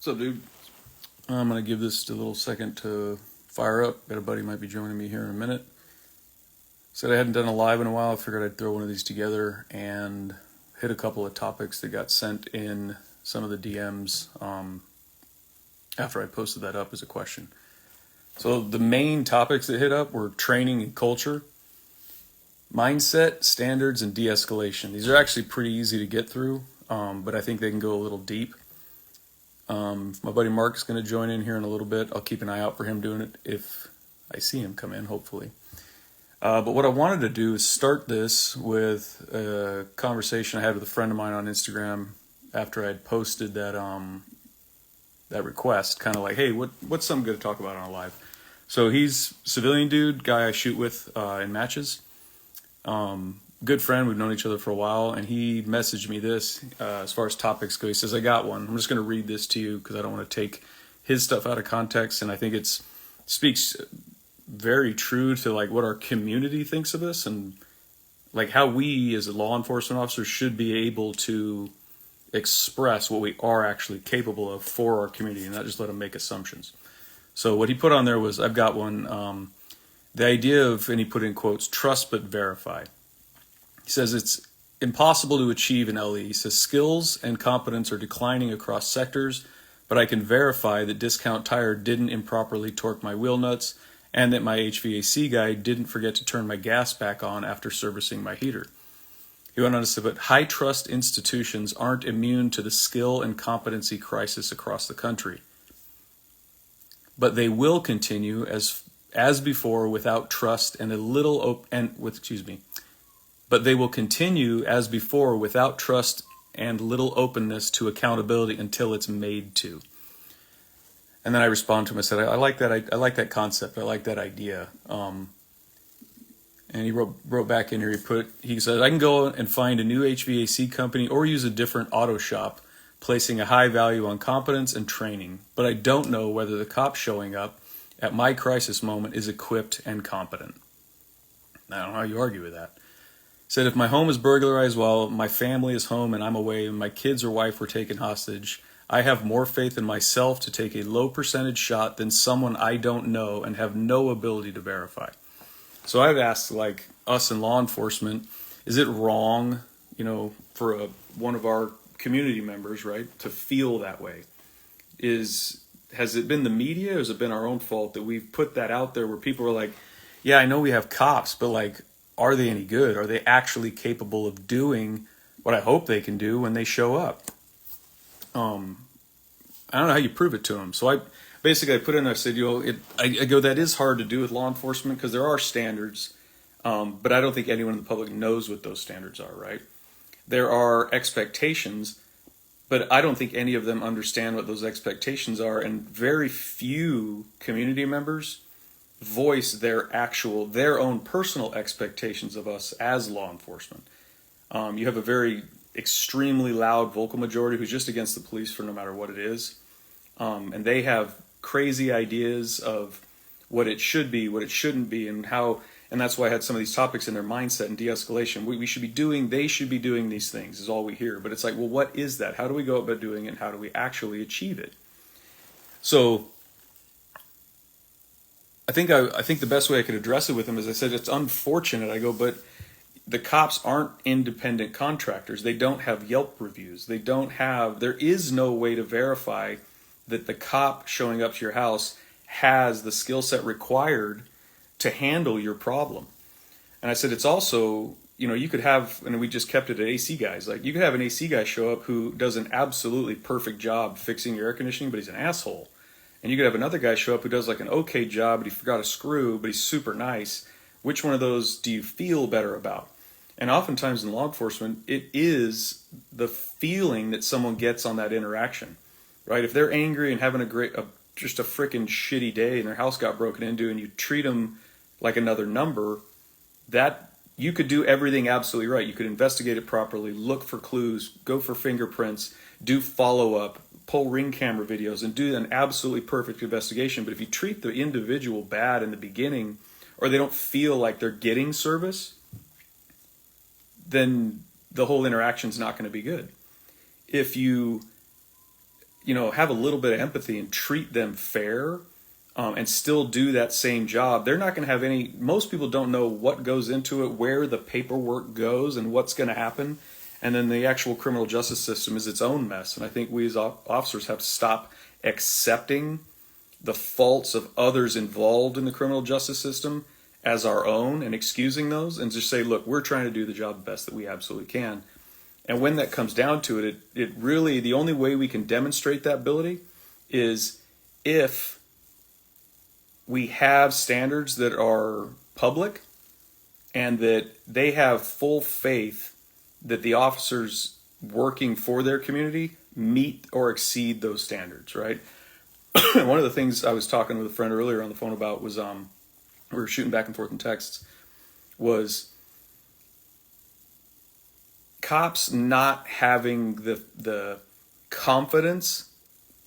What's up, dude? I'm going to give this a little second to fire up. Got a buddy might be joining me here in a minute. Said I hadn't done a live in a while. I figured I'd throw one of these together and hit a couple of topics that got sent in some of the DMs after I posted that up as a question. So the main topics that hit up were training and culture, mindset, standards, and de-escalation. These are actually pretty easy to get through, but I think they can go a little deep. My buddy Mark's going to join in here in a little bit. I'll keep an eye out for him doing it if I see him come in, hopefully. But what I wanted to do is start this with a conversation I had with a friend of mine on Instagram after I had posted that request, kind of like, hey, what's something good to talk about on a live? So he's a civilian dude, guy I shoot with in matches. Good friend, we've known each other for a while, and he messaged me this as far as topics go. He says, I got one. I'm just going to read this to you because I don't want to take his stuff out of context, and I think it speaks very true to like what our community thinks of us and like how we as law enforcement officers should be able to express what we are actually capable of for our community and not just let them make assumptions. So what he put on there was, I've got one, the idea of, and he put in quotes, trust but verify. He says it's impossible to achieve in LE. He says skills and competence are declining across sectors, but I can verify that Discount Tire didn't improperly torque my wheel nuts and that my HVAC guy didn't forget to turn my gas back on after servicing my heater. He went on to say, but high trust institutions aren't immune to the skill and competency crisis across the country. But they will continue as before without trust and But they will continue as before without trust and little openness to accountability until it's made to. And then I responded to him. I said, I like that. I like that concept. I like that idea. And he wrote back in here. He said, I can go and find a new HVAC company or use a different auto shop, placing a high value on competence and training. But I don't know whether the cop showing up at my crisis moment is equipped and competent. I don't know how you argue with that. Said if my home is burglarized while my family is home and I'm away and my kids or wife were taken hostage, I have more faith in myself to take a low percentage shot than someone I don't know and have no ability to verify. So I've asked, like, us in law enforcement, is it wrong, for one of our community members, right, to feel that way? Has it been the media or has it been our own fault that we've put that out there where people are like, yeah, I know we have cops, but like, are they any good? Are they actually capable of doing what I hope they can do when they show up? I don't know how you prove it to them. So I put in, I said, I go, that is hard to do with law enforcement because there are standards, but I don't think anyone in the public knows what those standards are, right? There are expectations, but I don't think any of them understand what those expectations are, and very few community members voice their own personal expectations of us as law enforcement. You have a very extremely loud vocal majority who's just against the police for no matter what it is. And they have crazy ideas of what it should be, what it shouldn't be, and that's why I had some of these topics in their mindset and de-escalation. They should be doing these things is all we hear. But it's like, well, what is that? How do we go about doing it? And how do we actually achieve it? So I think the best way I could address it with them is I said, it's unfortunate. I go, but the cops aren't independent contractors. They don't have Yelp reviews. There is no way to verify that the cop showing up to your house has the skill set required to handle your problem. And I said, it's also, you could have, and we just kept it at AC guys. Like, you could have an AC guy show up who does an absolutely perfect job fixing your air conditioning, but he's an asshole. And you could have another guy show up who does like an okay job, but he forgot a screw, but he's super nice. Which one of those do you feel better about? And oftentimes in law enforcement, it is the feeling that someone gets on that interaction, right? If they're angry and having just a freaking shitty day and their house got broken into and you treat them like another number, that you could do everything absolutely right. You could investigate it properly, look for clues, go for fingerprints, do follow-up, pull ring camera videos, and do an absolutely perfect investigation. But if you treat the individual bad in the beginning, or they don't feel like they're getting service, then the whole interaction's not going to be good. If you have a little bit of empathy and treat them fair, and still do that same job, they're not going to have any. Most people don't know what goes into it, where the paperwork goes, and what's going to happen. And then the actual criminal justice system is its own mess. And I think we as officers have to stop accepting the faults of others involved in the criminal justice system as our own and excusing those, and just say, look, we're trying to do the job the best that we absolutely can. And when that comes down to it, it really, the only way we can demonstrate that ability is if we have standards that are public and that they have full faith that the officers working for their community meet or exceed those standards, right? One of the things I was talking with a friend earlier on the phone about was we were shooting back and forth in texts, was cops not having the confidence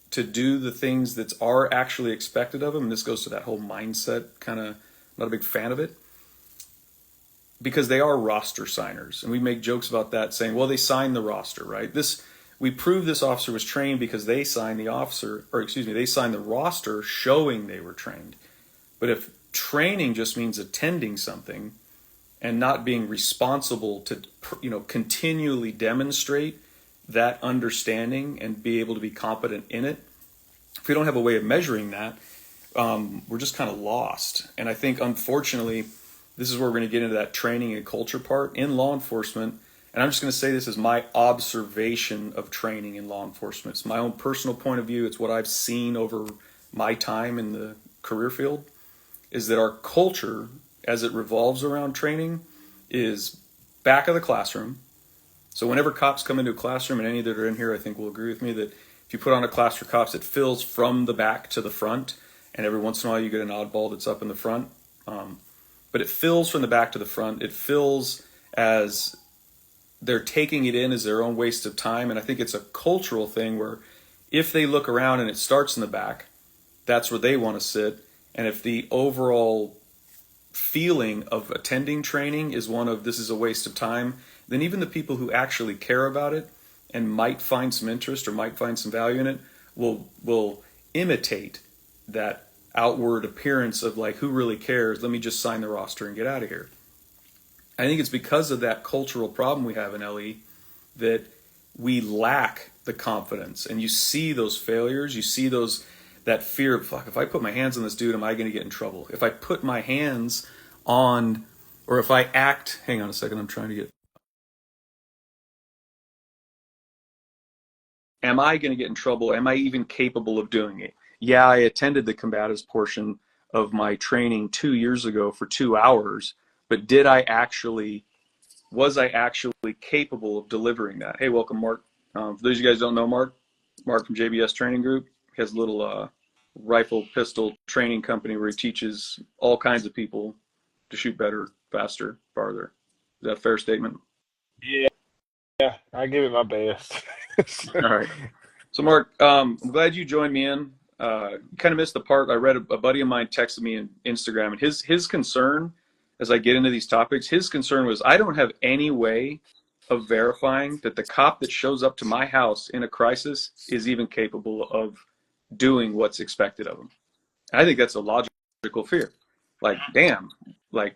to do the things that are actually expected of them. And this goes to that whole mindset kind of, not a big fan of it, because they are roster signers. And we make jokes about that, saying, well, they signed the roster, right? We prove this officer was trained because they signed they signed the roster showing they were trained. But if training just means attending something and not being responsible to, continually demonstrate that understanding and be able to be competent in it, if we don't have a way of measuring that, we're just kind of lost. And I think, unfortunately, this is where we're going to get into that training and culture part in law enforcement. And I'm just going to say this is my observation of training in law enforcement. It's my own personal point of view. It's what I've seen over my time in the career field, is that our culture, as it revolves around training, is back of the classroom. So whenever cops come into a classroom, and any that are in here I think will agree with me, that if you put on a class for cops, it fills from the back to the front, and every once in a while you get an oddball that's up in the front. But it fills from the back to the front. It fills as they're taking it in as their own waste of time. And I think it's a cultural thing where if they look around and it starts in the back, that's where they want to sit. And if the overall feeling of attending training is one of this is a waste of time, then even the people who actually care about it and might find some interest or might find some value in it will imitate that outward appearance of like, who really cares? Let me just sign the roster and get out of here. I think it's because of that cultural problem we have in LE that we lack the confidence. And you see those failures, you see that fear of, fuck, if I put my hands on this dude, am I going to get in trouble? If I put my hands on, or if I act, hang on a second, I'm trying to get, am I going to get in trouble? Am I even capable of doing it? Yeah, I attended the combatives portion of my training 2 years ago for 2 hours, but was I actually capable of delivering that? Hey, welcome, Mark. For those of you guys who don't know Mark from JBS Training Group, he has a little rifle pistol training company where he teaches all kinds of people to shoot better, faster, farther. Is that a fair statement? Yeah, yeah, I give it my best. All right. So, Mark, I'm glad you joined me in. You kind of missed the part. I read a buddy of mine texted me on Instagram, and his concern, as I get into these topics, his concern was I don't have any way of verifying that the cop that shows up to my house in a crisis is even capable of doing what's expected of him. And I think that's a logical fear. Like, damn, like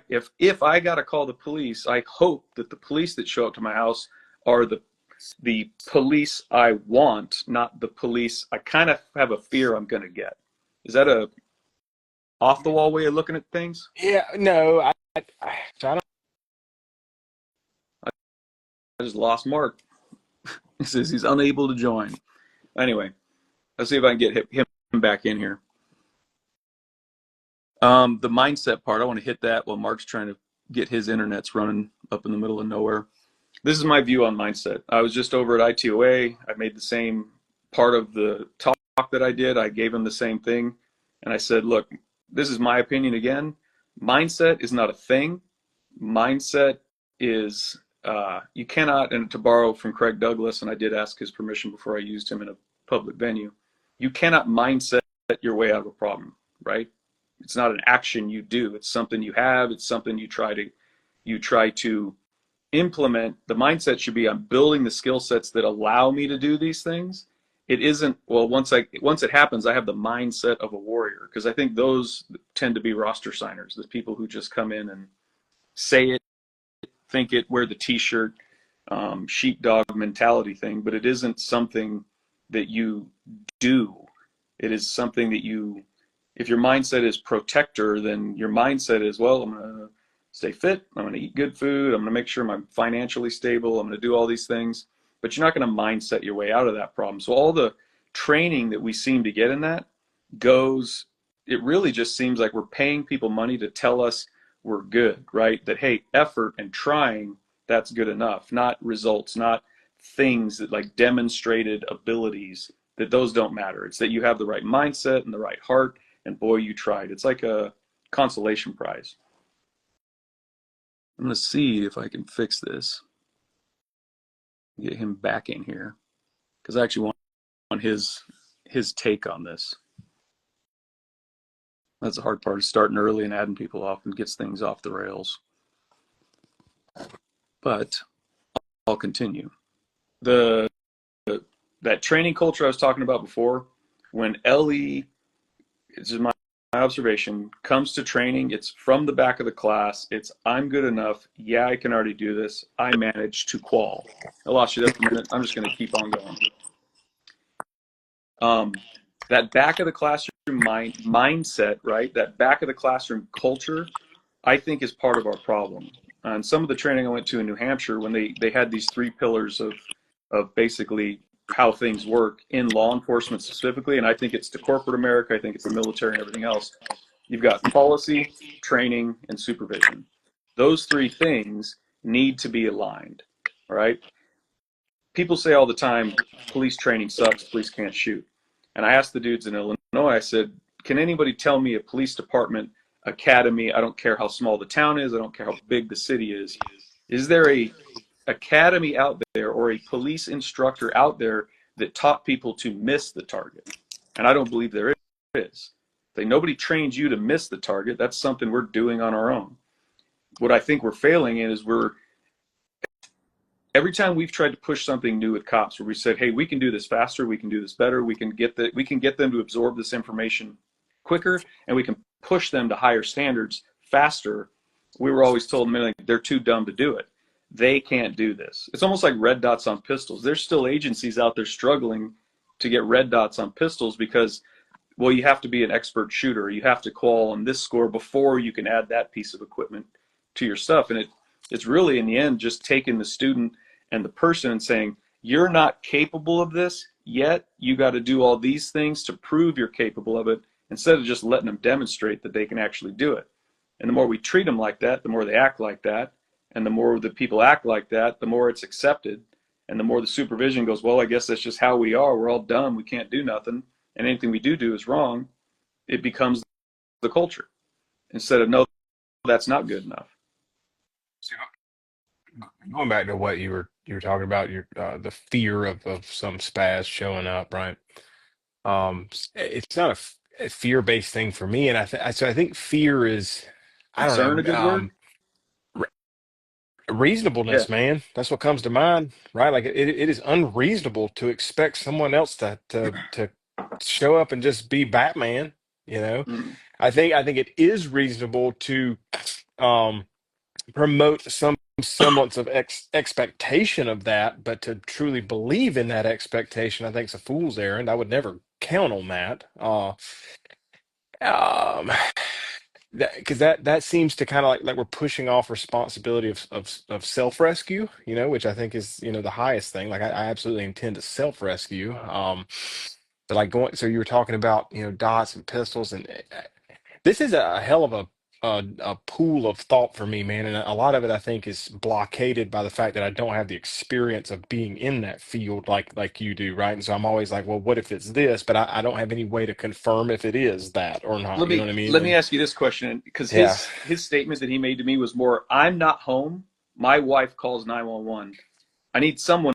if I gotta call the police, I hope that the police that show up to my house are the police I want, not the police I kind of have a fear I'm going to get. Is that a off the wall way of looking at things? Yeah, no, I don't. I just lost Mark. He says he's unable to join. Anyway, let's see if I can get him back in here. The mindset part, I want to hit that while Mark's trying to get his internet's running up in the middle of nowhere. This is my view on mindset. I was just over at ITOA. I made the same part of the talk that I did. I gave him the same thing. And I said, look, this is my opinion again. Mindset is not a thing. Mindset is, you cannot, and to borrow from Craig Douglas, and I did ask his permission before I used him in a public venue, you cannot mindset your way out of a problem, right? It's not an action you do. It's something you have. It's something you try to implement. The mindset should be, I'm building the skill sets that allow me to do these things. it isn't, well, once it happens, I have the mindset of a warrior, because I think those tend to be roster signers, the people who just come in and say it, think it, wear the t-shirt, sheepdog mentality thing, but it isn't something that you do. It is something that you, if your mindset is protector, then your mindset is, well, I'm going to stay fit, I'm going to eat good food, I'm going to make sure I'm financially stable, I'm going to do all these things, but you're not going to mindset your way out of that problem. So all the training that we seem to get in that goes, it really just seems like we're paying people money to tell us we're good, right? That, hey, effort and trying, that's good enough, not results, not things that like demonstrated abilities, that those don't matter. It's that you have the right mindset and the right heart, and boy, you tried. It's like a consolation prize. I'm going to see if I can fix this, get him back in here, because I actually want his take on this. That's the hard part, is starting early and adding people off and gets things off the rails. But I'll continue. That training culture I was talking about before, when Ellie, it's just my observation, comes to training, it's from the back of the class. It's, I'm good enough. Yeah, I can already do this. I managed to qual. I lost you there for a minute. I'm just going to keep on going. That back of the classroom mindset, right? That back of the classroom culture, I think, is part of our problem. And some of the training I went to in New Hampshire, when they had these three pillars of basically how things work in law enforcement specifically, and I think it's to corporate America, I think it's the military and everything else. You've got policy, training, and supervision. Those three things need to be aligned, all right? People say all the time, police training sucks, police can't shoot. And I asked the dudes in Illinois, I said, can anybody tell me a police department, academy, I don't care how small the town is, I don't care how big the city is there a academy out there or a police instructor out there that taught people to miss the target? And I don't believe there is. Nobody trains you to miss the target. That's something we're doing on our own. What I think we're failing in is every time we've tried to push something new with cops, where we said, hey, we can do this faster, we can do this better, we can get them to absorb this information quicker, and we can push them to higher standards faster, we were always told, like, they're too dumb to do it. They can't do this. It's almost like red dots on pistols. There's still agencies out there struggling to get red dots on pistols because, well, you have to be an expert shooter. You have to qual on this score before you can add that piece of equipment to your stuff. And it's really, in the end, just taking the student and the person and saying, you're not capable of this yet. You got to do all these things to prove you're capable of it, instead of just letting them demonstrate that they can actually do it. And the more we treat them like that, the more they act like that. And the more the people act like that, the more it's accepted. And the more the supervision goes, well, I guess that's just how we are. We're all dumb. We can't do nothing. And anything we do is wrong. It becomes the culture. Instead of, no, that's not good enough. So going back to what you were talking about, your the fear of some spaz showing up, right? It's not a fear-based thing for me, and so I think fear is, I Concern a don't know, good word? re Yeah. reasonableness, man. That's what comes to mind, right? Like it is unreasonable to expect someone else to show up and just be Batman, you know? Mm. I think it is reasonable to um promote some semblance of expectation of that, but to truly believe in that expectation, I think it's a fool's errand. I would never count on that. Um, because that seems to kind of like we're pushing off responsibility of self-rescue, which I think is, the highest thing. Like I absolutely intend to self-rescue. But like so you were talking about, dots and pistols, and this is a hell of a pool of thought for me, man, and a lot of it I think is blockaded by the fact that I don't have the experience of being in that field like you do, right? And so I'm always like, well, what if it's this? But I don't have any way to confirm if it is that or not. Let You know me what I mean? let me And ask you this question, because yeah. his statement that he made to me was more, I'm not home. My wife calls 911. I need someone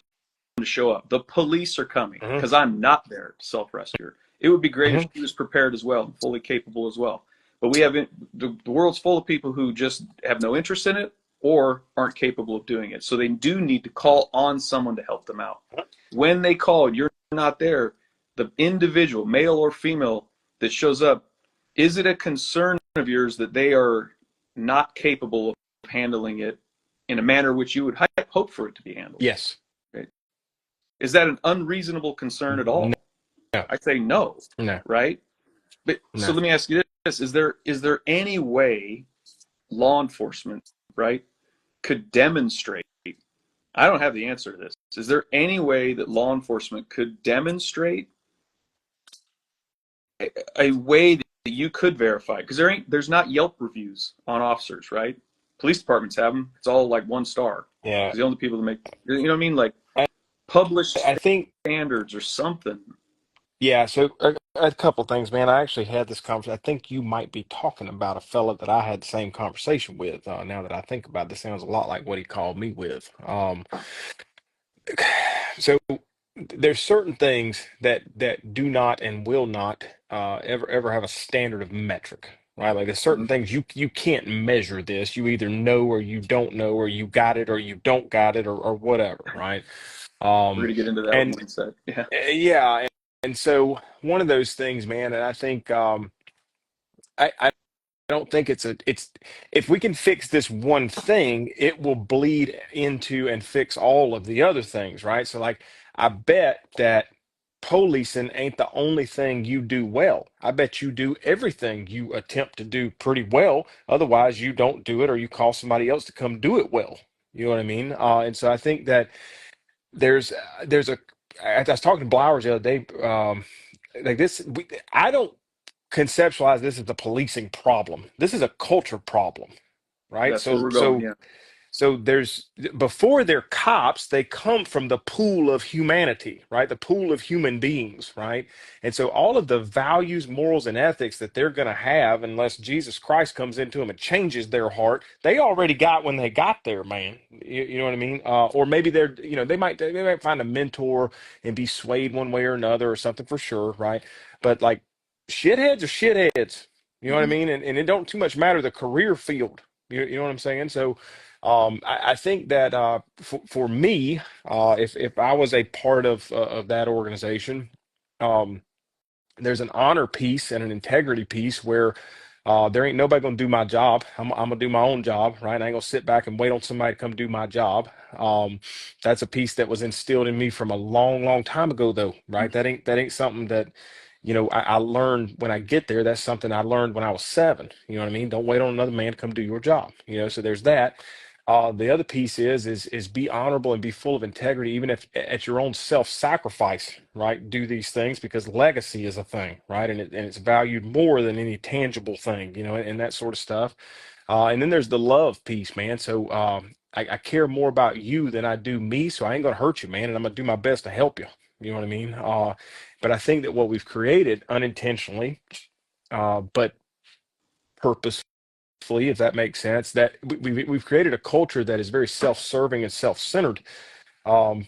to show up. The police are coming Hmm. because I'm not there to self-rescue her. It would be great if Hmm. she was prepared as well and fully capable as well. But the world's full of people who just have no interest in it or aren't capable of doing it. So they do need to call on someone to help them out. When they call and you're not there, the individual, male or female, that shows up, is it a concern of yours that they are not capable of handling it in a manner which you would hope for it to be handled? Yes. Right? Is that an unreasonable concern at No. all? I say no, No. right? But so No. let me ask you this: is there any way law enforcement, right, could demonstrate? I don't have the answer to this. Is there any way that law enforcement could demonstrate a way that you could verify? Because there's not Yelp reviews on officers, right? Police departments have them. It's all like 1 star. Yeah. Because the only people that make, you know what I mean, like I, published I think, standards or something. yeah, so a couple things, man. I actually had this conversation. I think you might be talking about a fella that I had the same conversation with. Now that I think about it, this sounds a lot like what he called me with. So there's certain things that do not and will not ever have a standard of metric, right? Like there's certain Mhm. things you can't measure this. You either know or you don't know, or you got it or you don't got it, or whatever, right? We're going to get into that And one set. Yeah. yeah, and so one of those things, man, and I think I don't think it's if we can fix this one thing, it will bleed into and fix all of the other things, right? So like I bet that policing ain't the only thing you do well. I bet you do everything you attempt to do pretty well. Otherwise, you don't do it or you call somebody else to come do it well. You know what I mean? And so I think that there's a I was talking to Blowers the other day, like this, I don't conceptualize this as a policing problem. This is a culture problem, right? That's where So we're going. so Yeah. so there's before they're cops, they come from the pool of humanity, right? The pool of human beings, right? And so all of the values, morals, and ethics that they're going to have, unless Jesus Christ comes into them and changes their heart, they already got when they got there, man. You know what I mean? Or maybe they're, they might find a mentor and be swayed one way or another or something for sure, right? But like shitheads are shitheads. You know what I Mm-hmm. mean? And it don't too much matter the career field. You know what I'm saying? So I think that for me, if I was a part of that organization, um, there's an honor piece and an integrity piece where there ain't nobody gonna do my job. I'm gonna do my own job, right? I ain't gonna sit back and wait on somebody to come do my job. That's a piece that was instilled in me from a long, long time ago, though, right? That ain't something that, I learned when I get there. That's something I learned when I was 7. You know what I mean? Don't wait on another man to come do your job. So there's that. The other piece is be honorable and be full of integrity, even if at your own self-sacrifice, right? Do these things because legacy is a thing, right? And it's valued more than any tangible thing, and that sort of stuff. And then there's the love piece, man. So I care more about you than I do me, so I ain't gonna hurt you, man, and I'm gonna do my best to help you. You know what I mean? But I think that what we've created unintentionally, but purposefully, if that makes sense, that we've created a culture that is very self-serving and self-centered,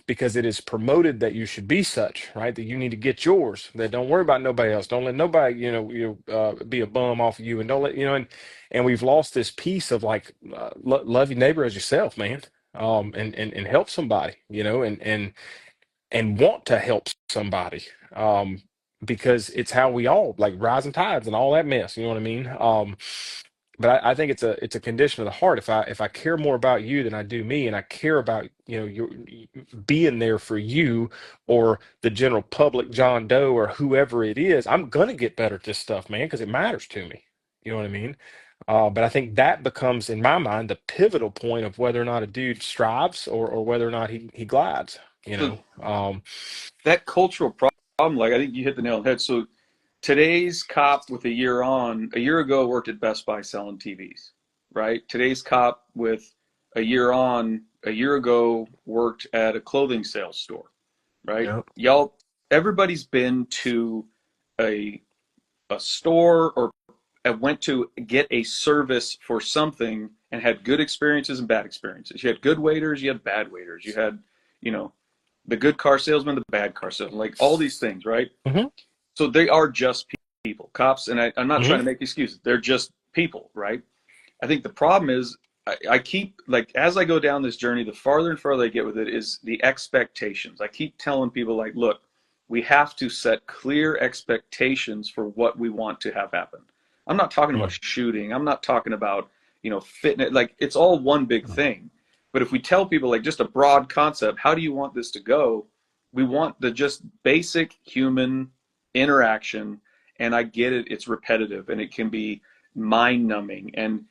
because it is promoted that you should be such, right? That you need to get yours. That don't worry about nobody else. Don't let nobody, be a bum off of you, and don't let and we've lost this piece of like love your neighbor as yourself, man. And help somebody, and want to help somebody, because it's how we all like rising tides and all that mess. You know what I mean? But I think it's a condition of the heart. If I care more about you than I do me, and I care about your being there for you or the general public, John Doe or whoever it is, I'm gonna get better at this stuff, man, because it matters to me. You know what I mean? But I think that becomes, in my mind, the pivotal point of whether or not a dude strives or whether or not he glides. You So know, um, that cultural problem, like I think you hit the nail on the head. So today's cop with a year ago worked at Best Buy selling TVs, right? Today's cop with a year ago worked at a clothing sales store, right? Yep. Y'all, everybody's been to a store or went to get a service for something and had good experiences and bad experiences. You had good waiters, you had bad waiters, you had, you know, the good car salesman, the bad car salesman, like all these things, right? hmm So they are just people, cops, and I'm not trying hmm to make excuses. They're just people, right? I think the problem is I keep like as I go down this journey, the farther and farther I get with it is the expectations. I keep telling people like, look, we have to set clear expectations for what we want to have happen. I'm not talking about Mm. shooting. I'm not talking about, fitness. Like, it's all one big thing. But if we tell people, like, just a broad concept, how do you want this to go? We want the just basic human interaction. And I get it. It's repetitive and it can be mind numbing. And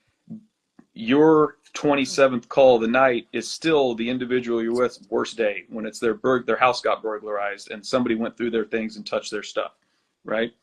your 27th call of the night is still the individual you're with worst day, when it's their house got burglarized and somebody went through their things and touched their stuff, right?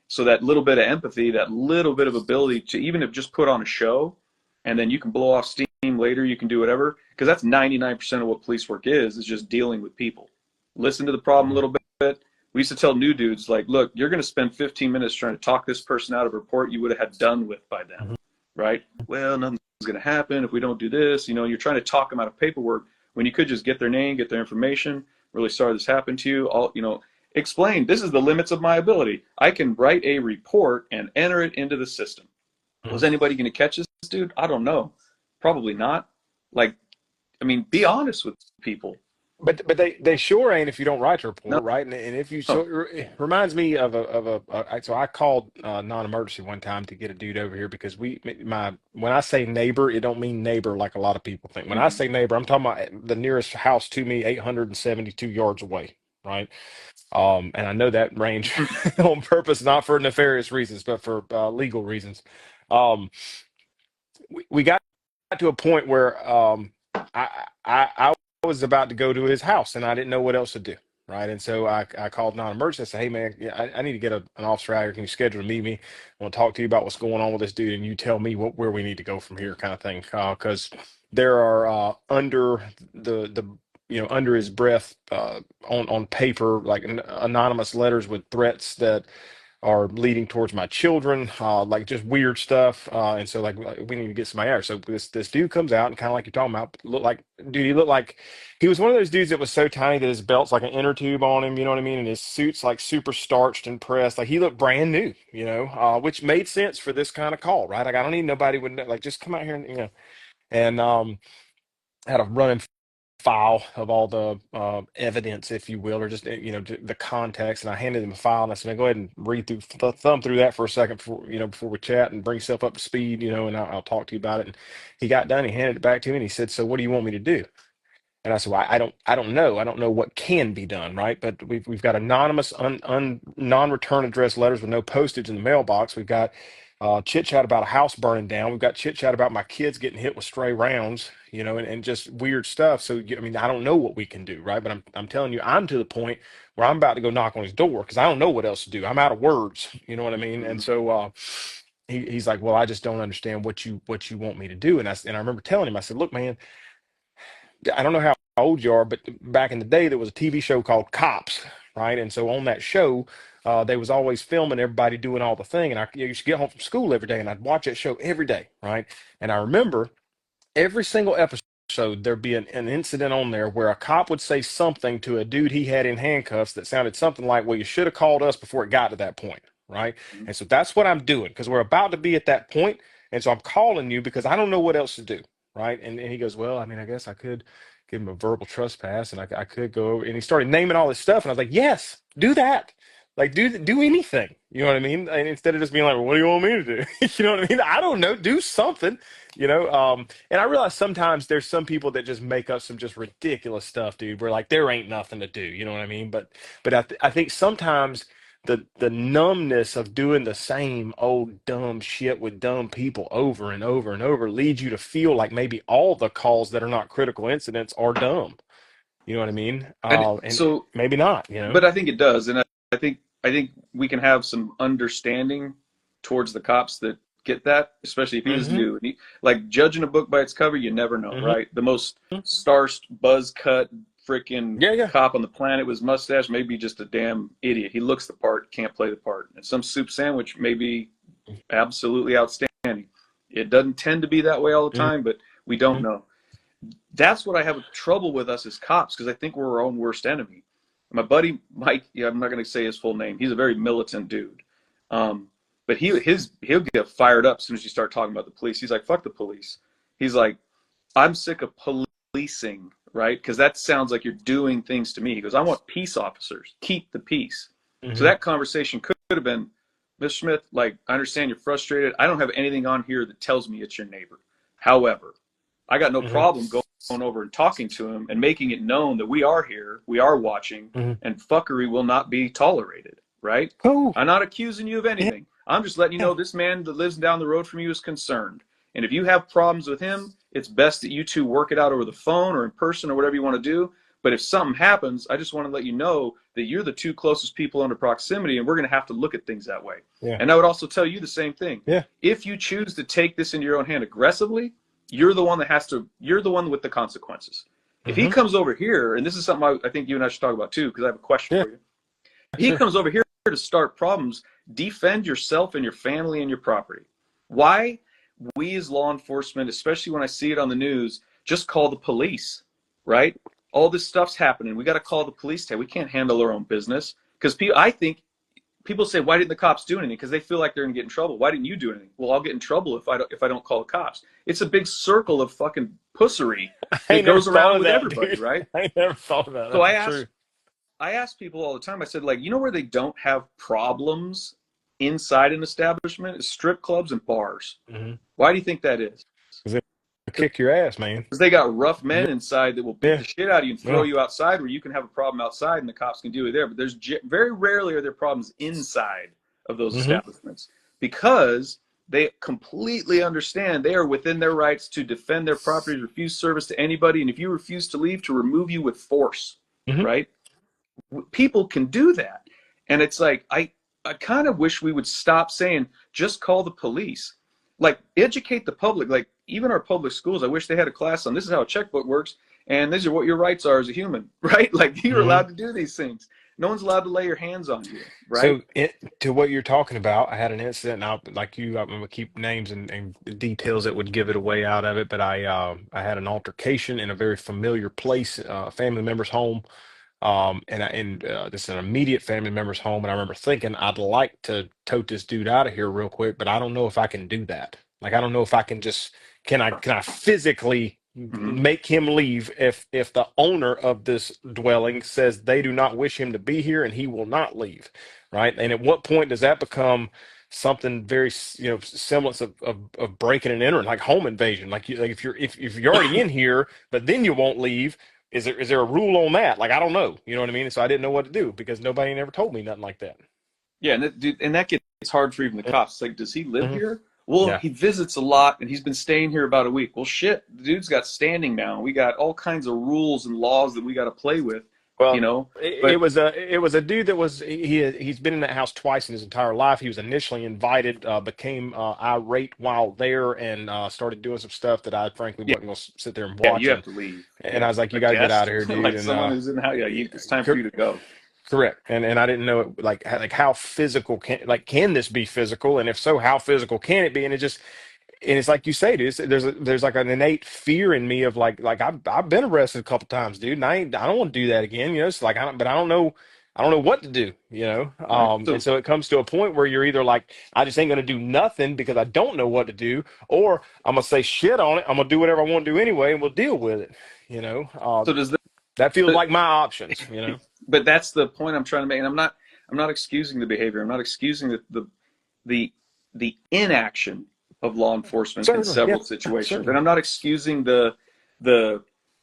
So that little bit of empathy, that little bit of ability to, even if just put on a show, and then you can blow off steam later, you can do whatever, because that's 99% of what police work is just dealing with people. Listen to the problem a little bit. We used to tell new dudes, like, look, you're going to spend 15 minutes trying to talk this person out of a report you would have had done with by then, right? Well, nothing's going to happen if we don't do this. You're trying to talk them out of paperwork when you could just get their name, get their information. Really sorry this happened to you. Explain, this is the limits of my ability. I can write a report and enter it into the system. Was anybody going to catch this dude? I don't know. Probably not. Like, be honest with people. But they sure ain't if you don't write the No. report, right? And if you, so it reminds me of so I called non-emergency one time to get a dude over here because when I say neighbor, it don't mean neighbor like a lot of people think. When I say neighbor, I'm talking about the nearest house to me, 872 yards away, right? And I know that range on purpose, not for nefarious reasons, but for legal reasons. Um, we got to a point where I was about to go to his house and I didn't know what else to do. Right. And so I called non-emergency. I said, hey, man, yeah, I need to get an officer out here. Can you schedule a meet me? I want to talk to you about what's going on with this dude. And you tell me where we need to go from here, kind of thing. Because there are under under his breath on paper, like anonymous letters with threats that are leading towards my children, like just weird stuff. And so like we need to get somebody out. So this dude comes out and kind of like you're talking about, he looked like he was one of those dudes that was so tiny that his belt's like an inner tube on him, you know what I mean? And his suit's like super starched and pressed. Like he looked brand new, which made sense for this kind of call, right? Like I don't need nobody with like just come out here and and had a running file of all the evidence, if you will, or just the context. And I handed him a file, and I said, "Go ahead and read through, thumb through that for a second, before we chat and bring yourself up to speed, and I'll talk to you about it." And he got done. He handed it back to me, and he said, "So, what do you want me to do?" And I said, "Well, I don't know. I don't know what can be done, right? But we've got anonymous, non-return address letters with no postage in the mailbox. We've got chit chat about a house burning down. We've got chit chat about my kids getting hit with stray rounds, and just weird stuff. So, I don't know what we can do, right? But I'm telling you, I'm to the point where I'm about to go knock on his door because I don't know what else to do. I'm out of words, you know what I mean? And so he's like, "Well, I just don't understand what you want me to do." And I remember telling him, I said, "Look, man, I don't know how old you are, but back in the day, there was a TV show called Cops, right? And so on that show, they was always filming everybody doing all the thing. And I used to get home from school every day, and I'd watch that show every day, right? And I remember every single episode there'd be an incident on there where a cop would say something to a dude he had in handcuffs that sounded something like, well, you should have called us before it got to that point, right? And so that's what I'm doing because we're about to be at that point, and so I'm calling you because I don't know what else to do, right?" And he goes, "Well, I mean, I guess I could give him a verbal trespass, and I could go over," and he started naming all this stuff, and I was like, "Yes, do that." Like do anything, you know what I mean? And instead of just being like, "Well, what do you want me to do?" You know what I mean? I don't know. Do something, and I realize sometimes there's some people that just make up some just ridiculous stuff, dude, where like there ain't nothing to do, you know what I mean? But I think sometimes the numbness of doing the same old dumb shit with dumb people over and over and over leads you to feel like maybe all the calls that are not critical incidents are dumb. You know what I mean? And And so, maybe not, but I think it does, and I think we can have some understanding towards the cops that get that, especially if he is Hmm. new. Like, judging a book by its cover, you never know, Hmm. right? The most starched, buzz cut, freaking Yeah, yeah. cop on the planet with his mustache may be just a damn idiot. He looks the part, can't play the part. And some soup sandwich may be absolutely outstanding. It doesn't tend to be that way all the Hmm. time, but we don't know. That's what I have trouble with us as cops, because I think we're our own worst enemy. My buddy Mike, yeah, I'm not going to say his full name. He's a very militant dude, but he'll get fired up as soon as you start talking about the police. He's like, "Fuck the police." He's like, "I'm sick of policing right? Because that sounds like you're doing things to me. He goes, I want peace officers. Keep the peace. So Hmm. that conversation could have been, Mr. Smith, like, I understand you're frustrated. I don't have anything on here that tells me it's your neighbor. However, I got no Hmm. problem going over and talking to him and making it known that we are here, we are watching, Hmm. and fuckery will not be tolerated, right? Cool. I'm not accusing you of Yeah. anything. I'm just letting you know this man that lives down the road from you is concerned. And if you have problems with him, it's best that you two work it out over the phone or in person or whatever you want to do. But if something happens, I just want to let you know that you're the two closest people under proximity, and we're going to have to look at things that way. Yeah. And I would also tell you the same thing. Yeah. If you choose to take this into your own hand aggressively, you're the one that has to, you're the one with the consequences. If he Hmm. comes over here, and this is something I think you and I should talk about too, because I have a question Yeah. for you. If he Sure. comes over here to start problems, defend yourself and your family and your property. Why we as law enforcement, especially when I see it on the news, just call the police, right? All this stuff's happening. We got to call the police. We can't handle our own business because I think people say, why didn't the cops do anything? Because they feel like they're going to get in trouble. Why didn't you do anything? Well, I'll get in trouble if I don't call the cops. It's a big circle of fucking pussery I that ain't never goes thought around of with that, everybody, dude. right? I ain't never thought of that. So That's true. I ask people all the time. I said, like, you know where they don't have problems inside an establishment is strip clubs and bars. Hmm. Why do you think that is? Because they'll kick your ass, man. Because they got rough Yeah. men inside that will beat Yeah. the shit out of you and throw Yeah. you outside, where you can have a problem outside and the cops can deal with it there. But there's very rarely are there problems inside of those Hmm. establishments because they completely understand they are within their rights to defend their property, refuse service to anybody, and if you refuse to leave, to remove you with force, Hmm. right? People can do that. And it's like, I kind of wish we would stop saying, just call the police. Like, educate the public. Like, even our public schools, I wish they had a class on this is how a checkbook works, and these are what your rights are as a human, right? Like, you're Hmm. allowed to do these things. No one's allowed to lay your hands on you, right? So to what you're talking about, I had an incident. And like you, I'm gonna keep names and details that would give it away out of it. But I had an altercation in a very familiar place, family member's home. This is an immediate family member's home, and I remember thinking I'd like to tote this dude out of here real quick, but I don't know if I can do that. Like I don't know if I can just can I physically Mm-hmm. make him leave if the owner of this dwelling says they do not wish him to be here and he will not leave, right? And at what point does that become something very semblance of breaking and entering, like home invasion? Like if you're already in here, but then you won't leave, is there a rule on that? Like I don't know, you know what I mean? So I didn't know what to do because nobody ever told me nothing like that. Yeah, and that gets hard for even the cops. It's like, does he live Hmm. here? Well, Yeah. he visits a lot, and he's been staying here about a week. Well, shit, the dude's got standing now. We got all kinds of rules and laws that we got to play with, you Well, know. it But was a dude that was he's been in that house twice in his entire life. He was initially invited, became irate while there, and started doing some stuff that I frankly yeah, wasn't going to sit there and yeah, you watch. have to leave. And I Yeah, was like, you a got to get out guest, of here, dude. like And someone who's in the house. Yeah, it's time for you to go. correct. And I didn't know it, like how physical can this be physical? And if so, how physical can it be? And it's like you say, dude, there's like an innate fear in me of like I've been arrested a couple times, dude, and I don't want to do that again. It's like I don't know what to do, Right. and So so it comes to a point where you're either like, I just ain't gonna do nothing because I don't know what to do, or I'm gonna say shit on it. I'm gonna do whatever I want to do anyway, and we'll deal with it. so does That feels that? like my options. But that's the point I'm trying to make, and I'm not excusing the behavior. I'm not excusing the the inaction of law enforcement in Certainly, yeah, several situations, and certainly. I'm not excusing the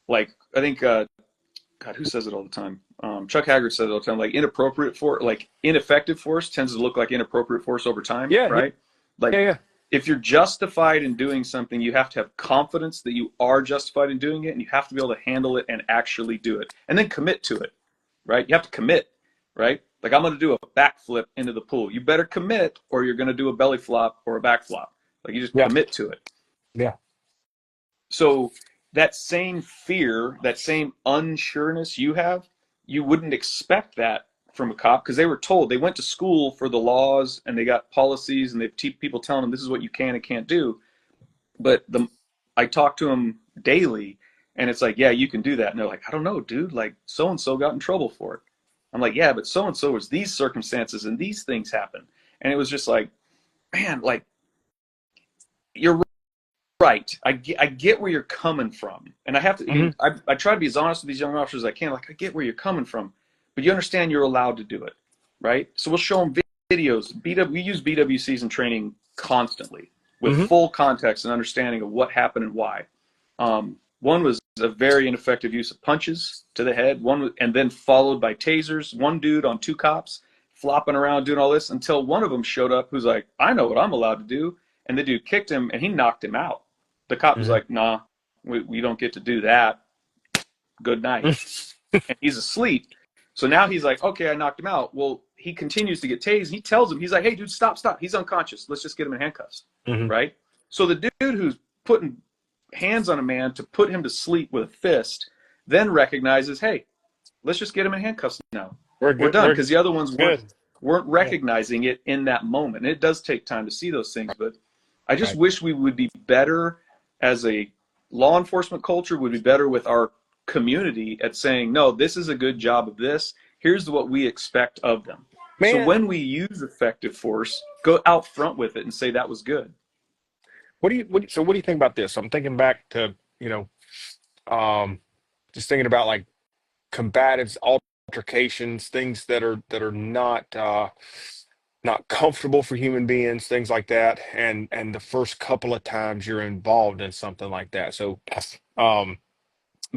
like I think God, who says it all the time? Chuck Haggard says it all the time. Like ineffective force tends to look like inappropriate force over time, Yeah, yeah, right? Like yeah, yeah, if you're justified in doing something, you have to have confidence that you are justified in doing it, and you have to be able to handle it and actually do it, and then commit to it, right? You have to commit, right? Like I'm going to do a backflip into the pool. You better commit, or you're going to do a belly flop or a back flop. Like you just yeah, commit to it. yeah. So that same fear, that same unsureness you have, you wouldn't expect that from a cop because they were told they went to school for the laws and they got policies and they have people telling them this is what you can and can't do. But I talk to them daily and it's like, yeah, you can do that. And they're like, I don't know, dude. Like so and so got in trouble for it. I'm like, yeah, but so and so was these circumstances and these things happen. And it was just like, man, like you're Right. I get where you're coming from. And I have to, Hmm. I try to be as honest with these young officers as I can. Like, I get where you're coming from, but you understand you're allowed to do it. Right. So we'll show them videos. We use BWCs in training constantly with Hmm. full context and understanding of what happened and why. One was a very ineffective use of punches to the head, and then followed by tasers. One dude on two cops flopping around doing all this until one of them showed up who's like, I know what I'm allowed to do. And the dude kicked him and he knocked him out. The cop was Hmm. like, nah, we don't get to do that. Good night. And he's asleep. So now he's like, okay, I knocked him out. Well, he continues to get tased. He tells him, he's like, hey, dude, stop. He's unconscious. Let's just get him in handcuffs. Hmm. Right? So the dude who's putting hands on a man to put him to sleep with a fist then recognizes, hey, let's just get him in handcuffs now. We're We're good. done, We're because the other ones good. weren't Yeah. recognizing it in that moment. And it does take time to see those things, but I just Right. wish we would be better as a law enforcement culture, would be better with our community at saying, no, this is a good job of this. Here's what we expect of them. So Man, when we use effective force, go out front with it and say that was good. so what do you think about this? I'm thinking back to, um, just thinking about like combatives, altercations, things that are not comfortable for human beings, things like that. And the first couple of times you're involved in something like that. So, um,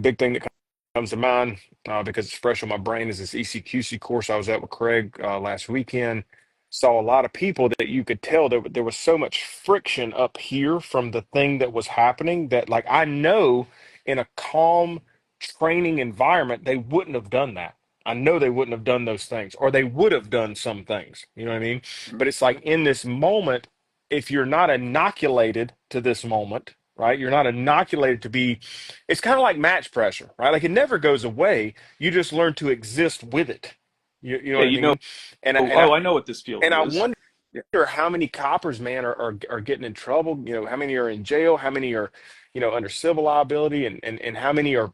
big thing that comes to mind, because it's fresh on my brain, is this ECQC course I was at with Craig last weekend. Saw a lot of people that you could tell that there was so much friction up here from the thing that was happening that, like, I know in a calm training environment they wouldn't have done that. I know they wouldn't have done those things, or they would have done some things. You know what I mean? But it's like in this moment, if you're not inoculated to this moment, right? You're not inoculated to be, it's kind of like match pressure, right? Like it never goes away. You just learn to exist with it. You know Yeah, what I mean? And I, and I oh, I know what this and feeling I is. wonder how many coppers, man, are getting in trouble. How many are in jail, how many are, under civil liability, and how many are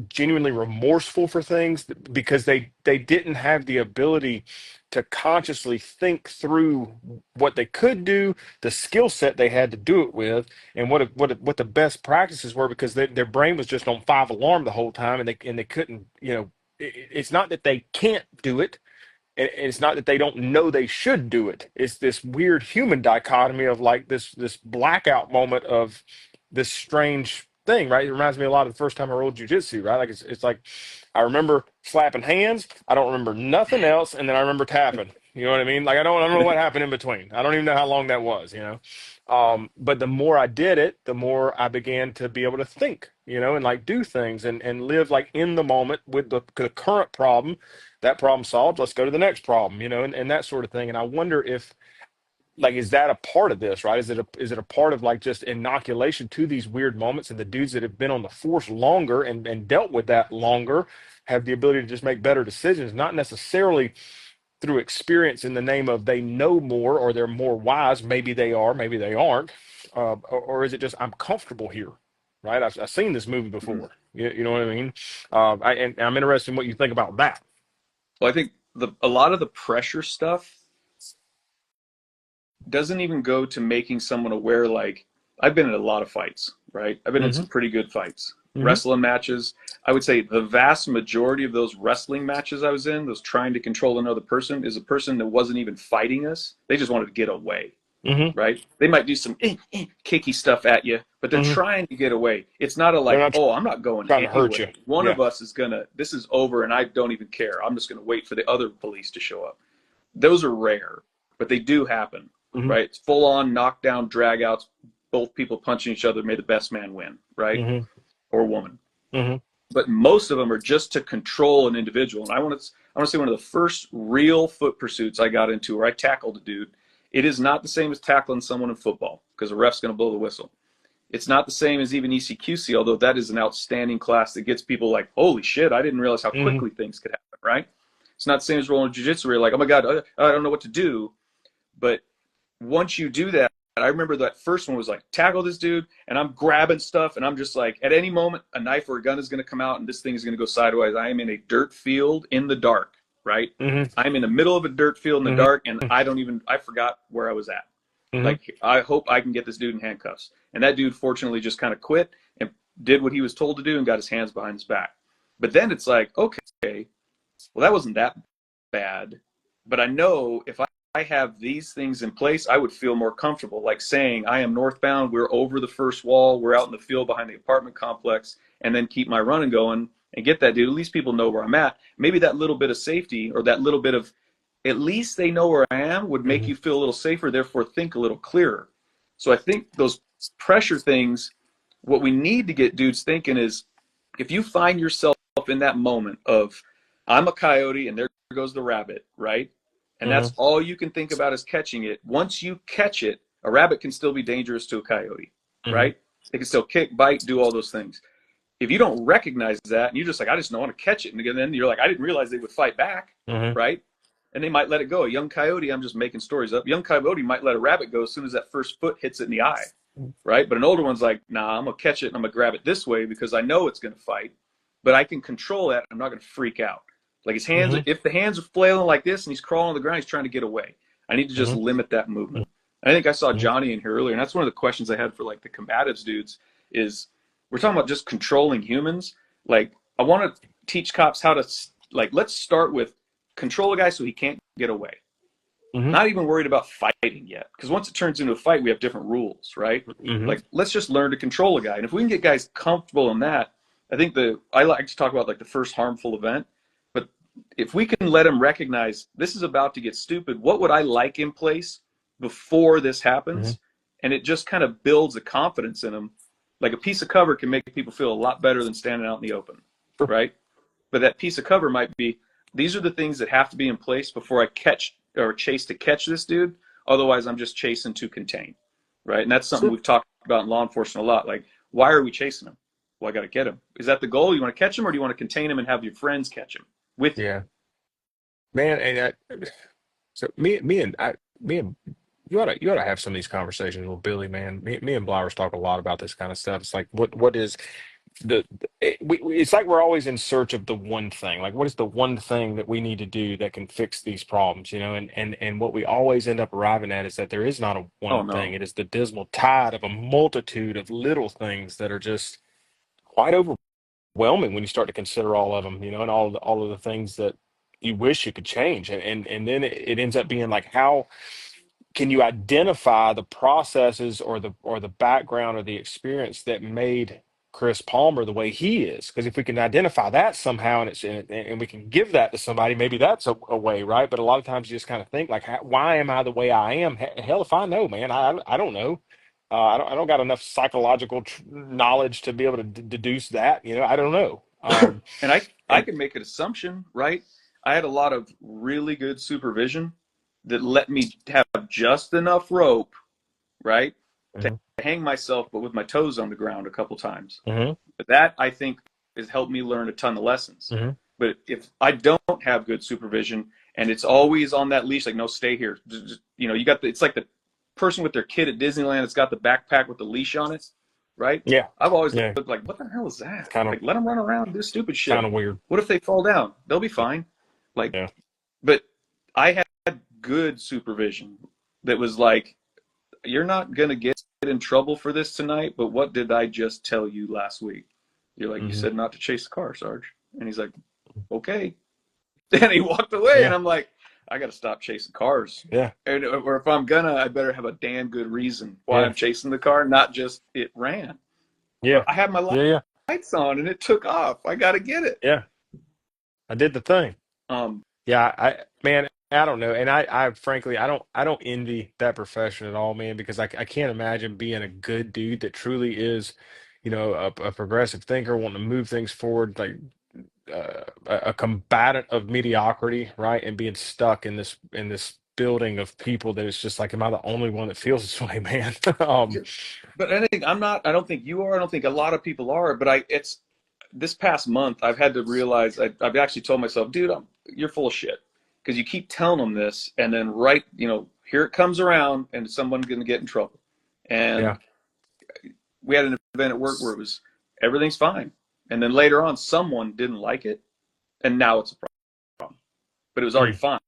genuinely remorseful for things because they didn't have the ability to consciously think through what they could do, the skill set they had to do it with, and what the best practices were, because their brain was just on five alarm the whole time, and they couldn't, it's not that they can't do it, and it's not that they don't know they should do it. It's this weird human dichotomy of like this blackout moment of this strange thing, right? It reminds me a lot of the first time I rolled jujitsu, right? Like it's like I remember slapping hands, I don't remember nothing else, and then I remember tapping. You know what I mean? Like I don't know what happened in between. I don't even know how long that was. But the more I did it, the more I began to be able to think, and like do things and live like in the moment with the current problem. That problem solved, let's go to the next problem, and that sort of thing. And I wonder if, like, is that a part of this, right? Is it a part of like just inoculation to these weird moments, and the dudes that have been on the force longer and dealt with that longer have the ability to just make better decisions, not necessarily through experience in the name of they know more or they're more wise. Maybe they are, maybe they aren't. Or is it just I'm comfortable here, right? I've seen this movie before. You know what I mean? And I'm interested in what you think about that. Well, I think a lot of the pressure stuff doesn't even go to making someone aware. Like, I've been in a lot of fights, right? I've been in Hmm. some pretty good fights, Hmm. wrestling matches. I would say the vast majority of those wrestling matches I was in, those trying to control another person, is a person that wasn't even fighting us. They just wanted to get away, Hmm. right? They might do some kicky stuff at you, but they're Hmm. trying to get away. It's not a They're like, not oh, I'm not going trying to hurt anywhere. you. One Yeah. of us is gonna, this is over and I don't even care. I'm just gonna wait for the other police to show up. Those are rare, but they do happen, Hmm. right? It's full on knockdown, dragouts, both people punching each other, may the best man win, right? Hmm. Or woman. Hmm. But most of them are just to control an individual. And I want to say one of the first real foot pursuits I got into where I tackled a dude. It is not the same as tackling someone in football because the ref's going to blow the whistle. It's not the same as even ECQC, although that is an outstanding class that gets people like, holy shit, I didn't realize how Hmm. quickly things could happen, right? It's not the same as rolling jiu-jitsu where you're like, oh my God, I don't know what to do. But once you do that, I remember that first one was like, tackle this dude, and I'm grabbing stuff, and I'm just like, at any moment, a knife or a gun is going to come out, and this thing is going to go sideways. I am in a dirt field in the dark, right? Hmm. I'm in the middle of a dirt field in the Hmm. dark, and I forgot where I was at. Hmm. Like, I hope I can get this dude in handcuffs. And that dude fortunately just kind of quit and did what he was told to do and got his hands behind his back. But then it's like, okay, well, that wasn't that bad. But I know if I have these things in place, I would feel more comfortable. Like saying, I am northbound, we're over the first wall, we're out in the field behind the apartment complex, and then keep my running going and get that dude. At least people know where I'm at. Maybe that little bit of safety or that little bit of, at least they know where I am, would make Hmm. you feel a little safer, therefore think a little clearer. So I think those pressure things, what we need to get dudes thinking is, if you find yourself in that moment of, I'm a coyote and there goes the rabbit, right? And Hmm. that's all you can think about is catching it. Once you catch it, a rabbit can still be dangerous to a coyote, Hmm. right? They can still kick, bite, do all those things. If you don't recognize that and you're just like, I just don't want to catch it, and then you're like, I didn't realize they would fight back, Hmm. right? And they might let it go. A young coyote, I'm just making stories up. Young coyote might let a rabbit go as soon as that first foot hits it in the eye, right? But an older one's like, nah, I'm gonna catch it and I'm gonna grab it this way because I know it's gonna fight, but I can control that. I'm not gonna freak out. Like his hands, Hmm. if the hands are flailing like this and he's crawling on the ground, he's trying to get away. I need to just Hmm. limit that movement. I think I saw Hmm. Johnny in here earlier, and that's one of the questions I had for like the combatives dudes is, we're talking about just controlling humans. Like, I want to teach cops how to, like, let's start with control a guy so he can't get away. Hmm. Not even worried about fighting yet, because once it turns into a fight, we have different rules, right? Hmm. Like, let's just learn to control a guy, and if we can get guys comfortable in that, I think I like to talk about like the first harmful event, but if we can let them recognize this is about to get stupid, what would I like in place before this Hmm. happens, and it just kind of builds a confidence in them. Like a piece of cover can make people feel a lot better than standing out in the open, Sure. right? But that piece of cover might be, these are the things that have to be in place before I catch or chase to catch this dude. Otherwise, I'm just chasing to contain, right? And that's something Sure. we've talked about in law enforcement a lot. Like, why are we chasing him? Well, I got to get him. Is that the goal? You want to catch him, or do you want to contain him and have your friends catch him with you? Yeah, man. And so me and you ought to have some of these conversations with Billy, man. Me and Blowers talk a lot about this kind of stuff. It's like what is it's like we're always in search of the one thing. Like, what is the one thing that we need to do that can fix these problems, you know? And what we always end up arriving at is that there is not a Oh one thing. no. It is the dismal tide of a multitude of little things that are just quite overwhelming when you start to consider all of them, you know, and all of the things that you wish you could change. And then it ends up being like, how can you identify the processes or the background or the experience that made Chris Palmer the way he is? Because if we can identify that somehow and we can give that to somebody, maybe that's a way, right? But a lot of times you just kind of think like, why am I the way I am? Hell, if I know, man, I don't know. I don't got enough psychological knowledge to be able to deduce that. You know, I don't know. And I And can make an assumption, right? I had a lot of really good supervision that let me have just enough rope, right, to Mhm. hang myself, but with my toes on the ground a couple times. Mhm. But that, I think, has helped me learn a ton of lessons. Mhm. But if I don't have good supervision and it's always on that leash, like, no, stay here. You know, it's like the person with their kid at Disneyland that's got the backpack with the leash on it, right? Yeah, I've always yeah, looked like, what the hell is it's that? kind of Like, let them run around and do stupid kind shit. of weird. What if they fall down? They'll be fine. Like, Yeah. but I had good supervision that was like, you're not going to get in trouble for this tonight, but what did I just tell you last week? You're like, you Hmm. said not to chase the car, Sarge. And he's like, okay. And he walked away, and Yeah. I'm like, I got to stop chasing cars. Yeah. And, or if I'm gonna, I better have a damn good reason why Yeah. I'm chasing the car, not just it ran. Yeah. I had my Yeah. Yeah. lights on and it took off. I got to get it. Yeah. I did the thing. Um, Yeah. Man, I don't know. And I frankly, I don't envy that profession at all, man, because I can't imagine being a good dude that truly is, you know, a progressive thinker, wanting to move things forward, like a combatant of mediocrity, right? And being stuck in this building of people that it's just like, am I the only one that feels this way, man? but I think I'm not. I don't think you are. I don't think a lot of people are. But it's this past month I've had to realize I've actually told myself, dude, you're full of shit because you keep telling them this, and then here it comes around, and someone's going to get in trouble. Yeah. And we had an event at work where it was everything's fine, and then later on someone didn't like it, and now it's a problem. But it was already Mm. fine.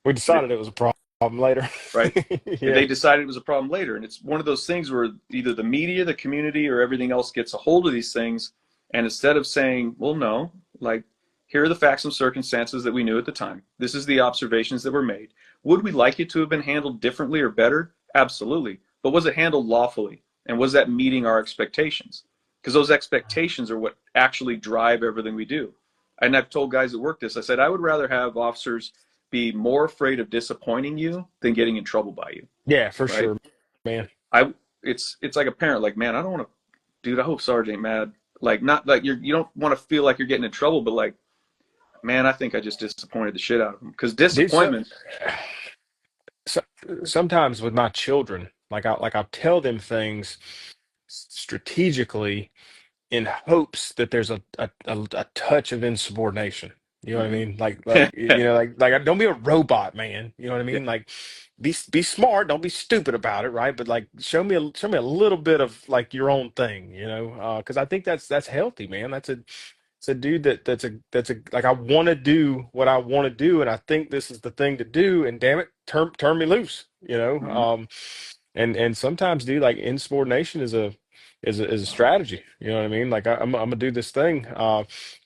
We But decided it was a problem. later. right? Yeah. They decided it was a problem later. And it's one of those things where either the media, the community, or everything else gets a hold of these things. And instead of saying, well, no, like, here are the facts and circumstances that we knew at the time. This is the observations that were made. Would we like it to have been handled differently or better? Absolutely. But was it handled lawfully? And was that meeting our expectations? Because those expectations are what actually drive everything we do. And I've told guys that work this, I said, I would rather have officers be more afraid of disappointing you than getting in trouble by you, Yeah, for right? sure, man. It's like a parent, like, man, I don't want to, dude, I hope Sarge ain't mad. Like, not like you don't want to feel like you're getting in trouble, but like, man, I think I just disappointed the shit out of him. Because Dude, so, disappointment, so sometimes with my children, I'll tell them things strategically in hopes that there's a touch of insubordination. You know what I mhm. mean? Don't be a robot, man. You know what I Yeah. mean? Like, be smart. Don't be stupid about it, right? But like, show me a little bit of like your own thing. You know, because I think that's healthy, man. It's a dude that's a like I want to do what I want to do, and I think this is the thing to do. And damn it, turn me loose. You know, Mhm. and sometimes, dude, like insubordination is a strategy. You know what I mean? Like I'm gonna do this thing,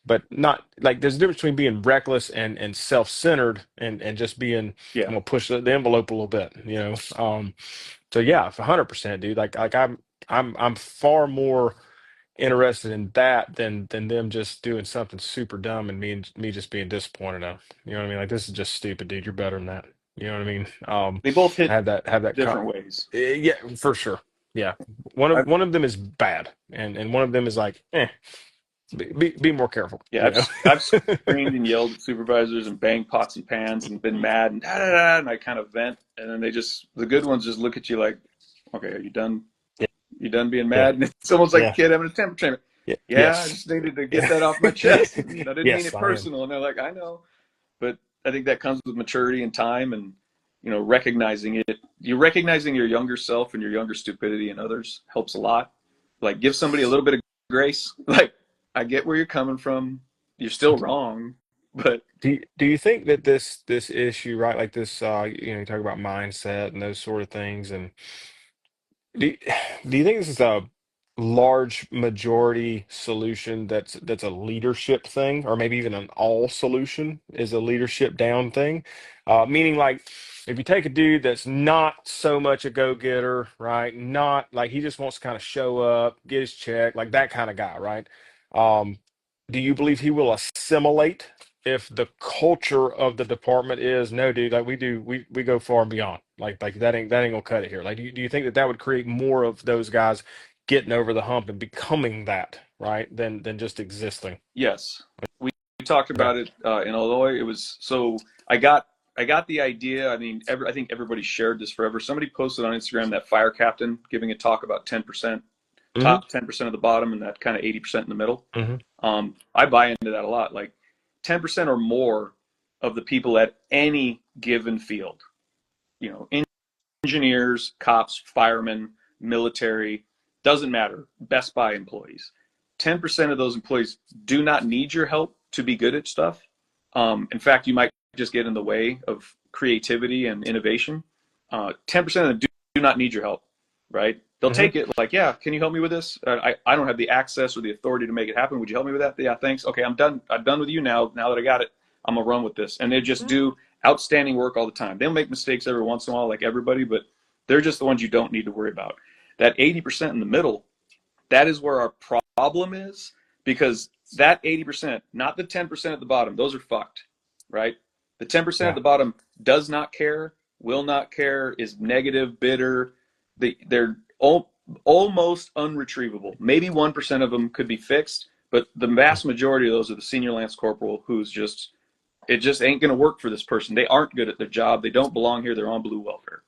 but not like there's a difference between being reckless and self-centered and just being I'm Yeah. gonna push the envelope a little bit. You know, so yeah, 100%, dude. Like I'm far more interested in that than them just doing something super dumb and me just being disappointed of. You know what I mean? Like this is just stupid, dude. You're better than that. You know what I mean? They both hit Have that different ways. yeah, for sure. Yeah. I've, One of them is bad and one of them is like, be more careful, yeah, you know. I've screamed and yelled at supervisors and banged pots and pans and been mad and da da da, and I kind of vent, and then the good ones just look at you like, okay, are you done? Yeah, You done being yeah, mad? And it's almost like a yeah, kid having a temper tantrum. yeah, Yeah, I yes. just needed to get Yeah. that off my chest. And I didn't mean Yes, it I am. personal. And they're like, I know. But I think that comes with maturity and time and, recognizing it. You recognizing your younger self and your younger stupidity in others helps a lot. Like, give somebody a little bit of grace. Like, I get where you're coming from. You're still wrong, but Do you think that this issue, right, like this you talk about mindset and those sort of things, and Do you, do you think this is a large majority solution that's a leadership thing, or maybe even an all solution is a leadership down thing? Meaning, like, if you take a dude that's not so much a go-getter, right? Not like he just wants to kind of show up, get his check, like that kind of guy, right? Um, do you believe he will assimilate if the culture of the department is no, dude, like we go far and beyond, like that ain't gonna cut it here. Like, do you think that that would create more of those guys getting over the hump and becoming that, right, than just existing? yes, we talked Okay. about it in Illinois. It was so I got the idea. I mean, I think everybody shared this forever. Somebody posted on Instagram that fire captain giving a talk about 10%, Hmm. top 10% of the bottom, and that kind of 80% in the middle. Hmm. I buy into that a lot. Like 10% or more of the people at any given field, you know, engineers, cops, firemen, military, doesn't matter, Best Buy employees. 10% of those employees do not need your help to be good at stuff. In fact, you might just get in the way of creativity and innovation. 10% of them do not need your help, right? They'll Hmm. take it like, yeah, can you help me with this? I don't have the access or the authority to make it happen. Would you help me with that? Yeah, thanks. Okay, I'm done. I'm done with you now. Now that I got it, I'm going to run with this. And they just do outstanding work all the time. They'll make mistakes every once in a while, like everybody, but they're just the ones you don't need to worry about. That 80% in the middle, that is where our problem is, because that 80%, not the 10% at the bottom, those are fucked, right? The 10% at Yeah. the bottom does not care, will not care, is negative, bitter. They're almost unretrievable. Maybe 1% of them could be fixed, but the vast majority of those are the senior lance corporal who's just, it just ain't going to work for this person. They aren't good at their job. They don't belong here. They're on blue welfare.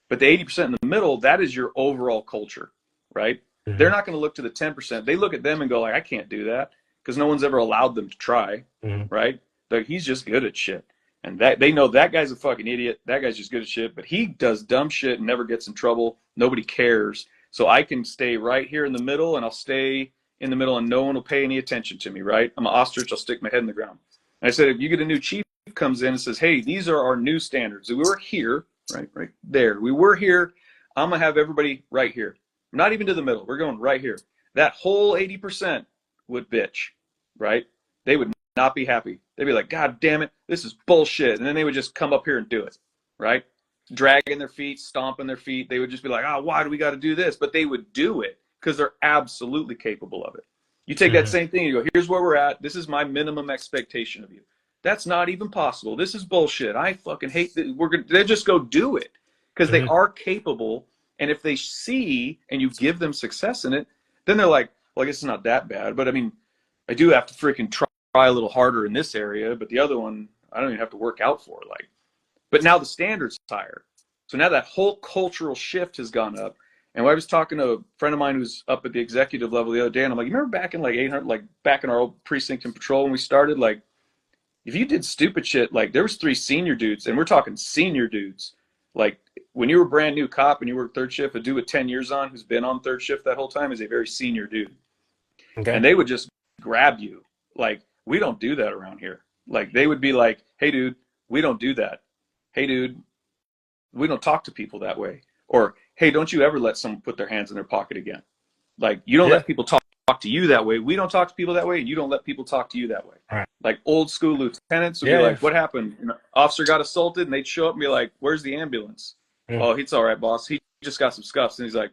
But the 80% in the middle, that is your overall culture, right? They're Hmm. not going to look to the 10%. They look at them and go like, I can't do that, because no one's ever allowed them to try, Hmm. right? Like, he's just good at shit. And that they know that guy's a fucking idiot. That guy's just good at shit, but he does dumb shit and never gets in trouble. Nobody cares. So I can stay right here in the middle, and I'll stay in the middle and no one will pay any attention to me, right? I'm an ostrich. I'll stick my head in the ground. And I said, if you get a new chief comes in and says, hey, these are our new standards. We were here. right there. We were here. I'm gonna have everybody right here. Not even to the middle. We're going right here. That whole 80% would bitch, right? They would not be happy. They'd be like, God damn it, this is bullshit. And then they would just come up here and do it, right? Dragging their feet, stomping their feet. They would just be like, oh, why do we got to do this? But they would do it because they're absolutely capable of it. You take that Hmm. same thing and you go, here's where we're at. This is my minimum expectation of you. That's not even possible. This is bullshit. I fucking hate that. They just go do it because they Hmm. are capable. And if they see and you give them success in it, then they're like, well, I guess it's not that bad. But I mean, I do have to freaking try a little harder in this area, but the other one, I don't even have to work out for. Like, but now the standard's higher. So now that whole cultural shift has gone up. And when I was talking to a friend of mine who's up at the executive level the other day, and I'm like, you remember back in like 800, like back in our old precinct and patrol when we started, like if you did stupid shit, like there was 3 senior dudes, and we're talking senior dudes. Like when you were a brand new cop and you worked third shift, a dude with 10 years on who's been on third shift that whole time is a very senior dude. Okay. And they would just grab you. Like, we don't do that around here. Like they would be like, hey dude, we don't do that. Hey dude, we don't talk to people that way. Or hey, don't you ever let someone put their hands in their pocket again. Like you don't Yeah. let people talk to you that way. We don't talk to people that way, and you don't let people talk to you that way. Right. Like old school lieutenants would be Yeah. Yeah. like, "What happened? An officer got assaulted," and they'd show up and be like, "Where's the ambulance?" Yeah. "Oh, it's all right, boss. He just got some scuffs." And he's like,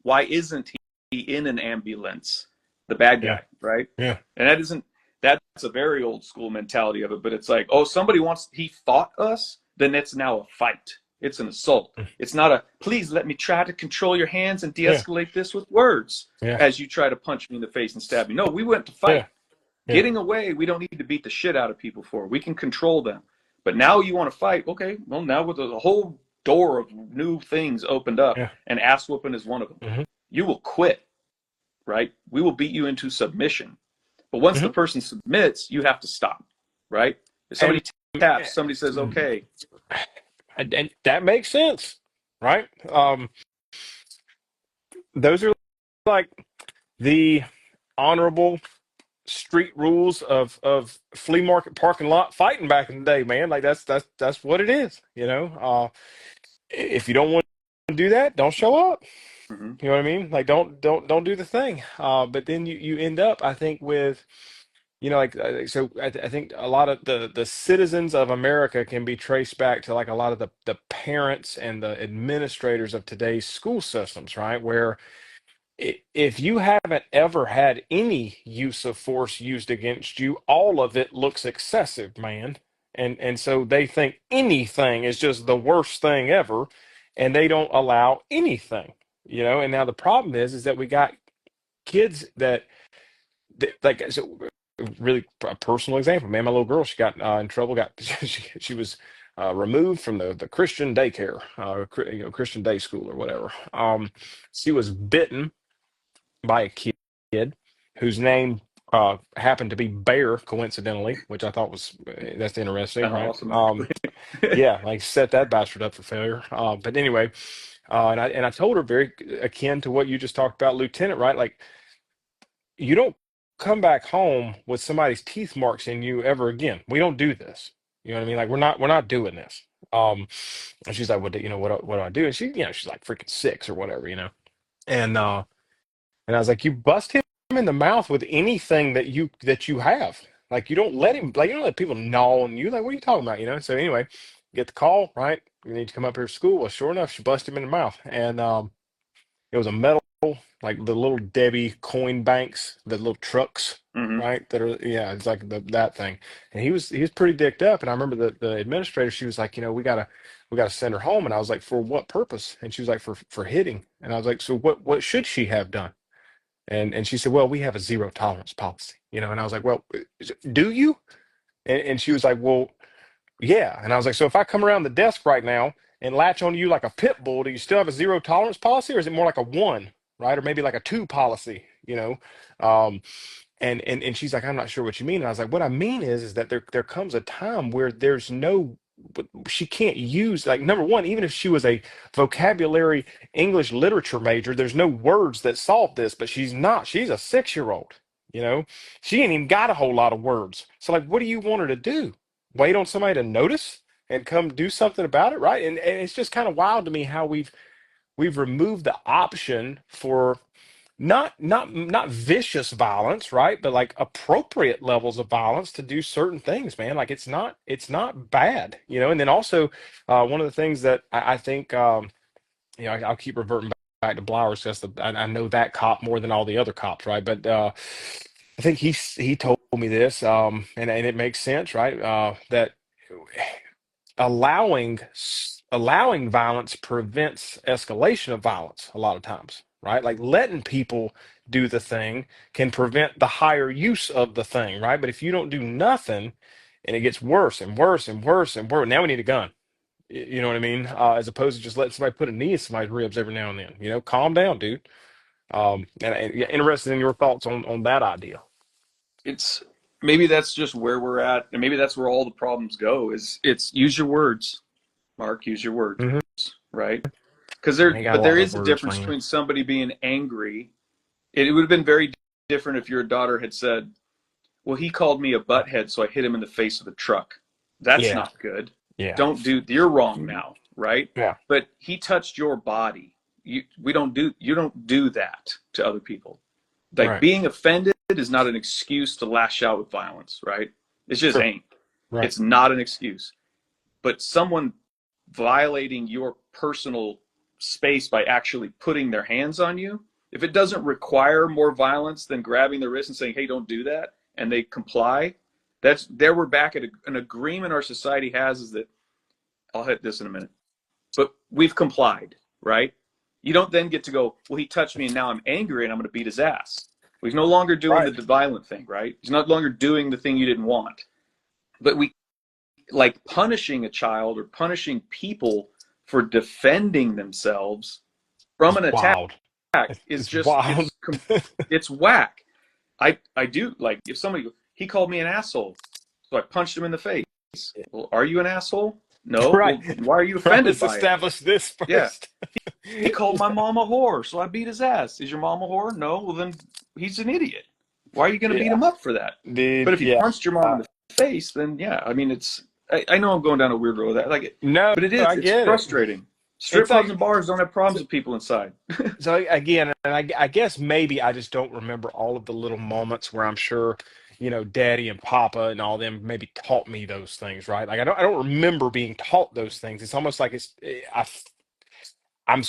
"Why isn't he in an ambulance?" The bad Yeah. guy, right? Yeah. And that isn't that's a very old school mentality of it. But it's like, oh, somebody wants he fought us, then it's now a fight. It's an assault. It's not a please let me try to control your hands and Yeah. de-escalate this with words Yeah. as you try to punch me in the face and stab me. No, we went to fight. Yeah. Yeah. Getting away, we don't need to beat the shit out of people for. We can control them. But now you want to fight, okay, well now with the whole door of new things opened up Yeah. and ass whooping is one of them. Hmm. You will quit, right? We will beat you into submission. But once the Hmm. person submits, you have to stop, right? If And, somebody taps, somebody says, okay. and that makes sense, right? Those are like the honorable street rules of flea market parking lot fighting back in the day, man. Like that's what it is, you know. If you don't want to do that, don't show up. Mm-hmm. You know what I mean? Like don't do the thing. But then you end up, I think, with like so I think a lot of the citizens of America can be traced back to like a lot of the parents and the administrators of today's school systems, right? Where if you haven't ever had any use of force used against you, all of it looks excessive, man. And so they think anything is just the worst thing ever, and they don't allow anything, And now the problem is that we got kids that like so really a personal example, man. My little girl, she got in trouble. Got she was removed from the Christian daycare, Christian day school or whatever. She was bitten by a kid whose name happened to be Bear, coincidentally, which I thought was that's interesting, Kind of right? awesome, actually. Yeah, like set that bastard up for failure. But anyway, and I told her very akin to what you just talked about, Lieutenant, right? Like you don't come back home with somebody's teeth marks in you ever again. We don't do this. You know what I mean? Like we're not doing this. And she's like, what do I do? And she's like freaking 6 or whatever. And and I was like, you bust him in the mouth with anything that you have. Like you don't let him, like you don't let people gnaw on you. Like, what are you talking about? So anyway, get the call, right? You need to come up here to school. Well, sure enough, she busted him in the mouth. And it was a metal, like the little Debbie coin banks, the little trucks, Mm-hmm. right? That are, yeah, it's like that thing. And he was pretty dicked up. And I remember the administrator, she was like, we gotta send her home. And I was like, for what purpose? And she was like, for hitting. And I was like, so what should she have done? And she said, well, we have a zero tolerance policy, And I was like, well, do you? And she was like, well, yeah. And I was like, so if I come around the desk right now and latch on you like a pit bull, do you still have a zero tolerance policy, or is it more like a one, right? Or maybe like a two policy? Um, and she's like, I'm not sure what you mean. And I was like, what I mean is that there comes a time where there's no, she can't use, like, number one, even if she was a vocabulary English literature major, there's no words that solve this, but she's not. She's a 6-year-old, you know. She ain't even got a whole lot of words. So like, what do you want her to do? Wait on somebody to notice? and come do something about it, right? And it's just kind of wild to me how we've removed the option for not vicious violence, right? But like appropriate levels of violence to do certain things, man. Like it's not bad, you know. And then also, one of the things that I think, I'll keep reverting back to Blowers because I know that cop more than all the other cops, right? But I think he told me this, and it makes sense, right? That allowing violence prevents escalation of violence a lot of times, right? Like letting people do the thing can prevent the higher use of the thing, right? But if you don't do nothing and it gets worse and worse and worse and worse, now we need a gun. You know what I mean? As opposed to just letting somebody put a knee in somebody's ribs every now and then. You know, calm down, dude. And yeah, interested in your thoughts on that idea. It's maybe that's just where we're at, and maybe that's where all the problems go. Is it's use your words, Mark. Use your words, Hmm. right? Because I ain't got a but there lot of is a words, difference man. between somebody being angry. It would have been very different if your daughter had said, "Well, he called me a butthead, so I hit him in the face with a truck." That's Yeah, not good. yeah, Don't do. You're wrong now, right? yeah. But he touched your body. You don't do that to other people. Like Right. being offended is not an excuse to lash out with violence, right? It just Sure. ain't. Right. It's not an excuse. But someone violating your personal space by actually putting their hands on you, if it doesn't require more violence than grabbing the wrist and saying, "Hey, don't do that," and they comply, that's there we're back at an agreement our society has is that I'll hit this in a minute. But we've complied, right? You don't then get to go, "Well, he touched me and now I'm angry and I'm going to beat his ass." Well, he's no longer doing Right. the violent thing, right? He's no longer doing the thing you didn't want. But we like punishing a child or punishing people for defending themselves from It's an attack wild. is It's just wild. it's whack. I do like if somebody he called me an asshole, so I punched him in the face. Well, are you an asshole? No. Right. Well, why are you Right. offended Let's by it? establish this Yeah. first. He called my mom a whore, so I beat his ass. Is your mom a whore? No. Well, then he's an idiot. Why are you going to beat Yeah, him up for that? But dude. if he Yeah. punched your mom in Uh, the face, then yeah, I mean, I know I'm going down a weird road with that, like, no, but I it's get it. frustrating. Strip It's clubs like and bars don't have so, problems with people inside. so again, and I guess maybe I just don't remember all of the little moments where I'm sure, Daddy and Papa and all them maybe taught me those things, right? Like I don't remember being taught those things. It's almost like I'm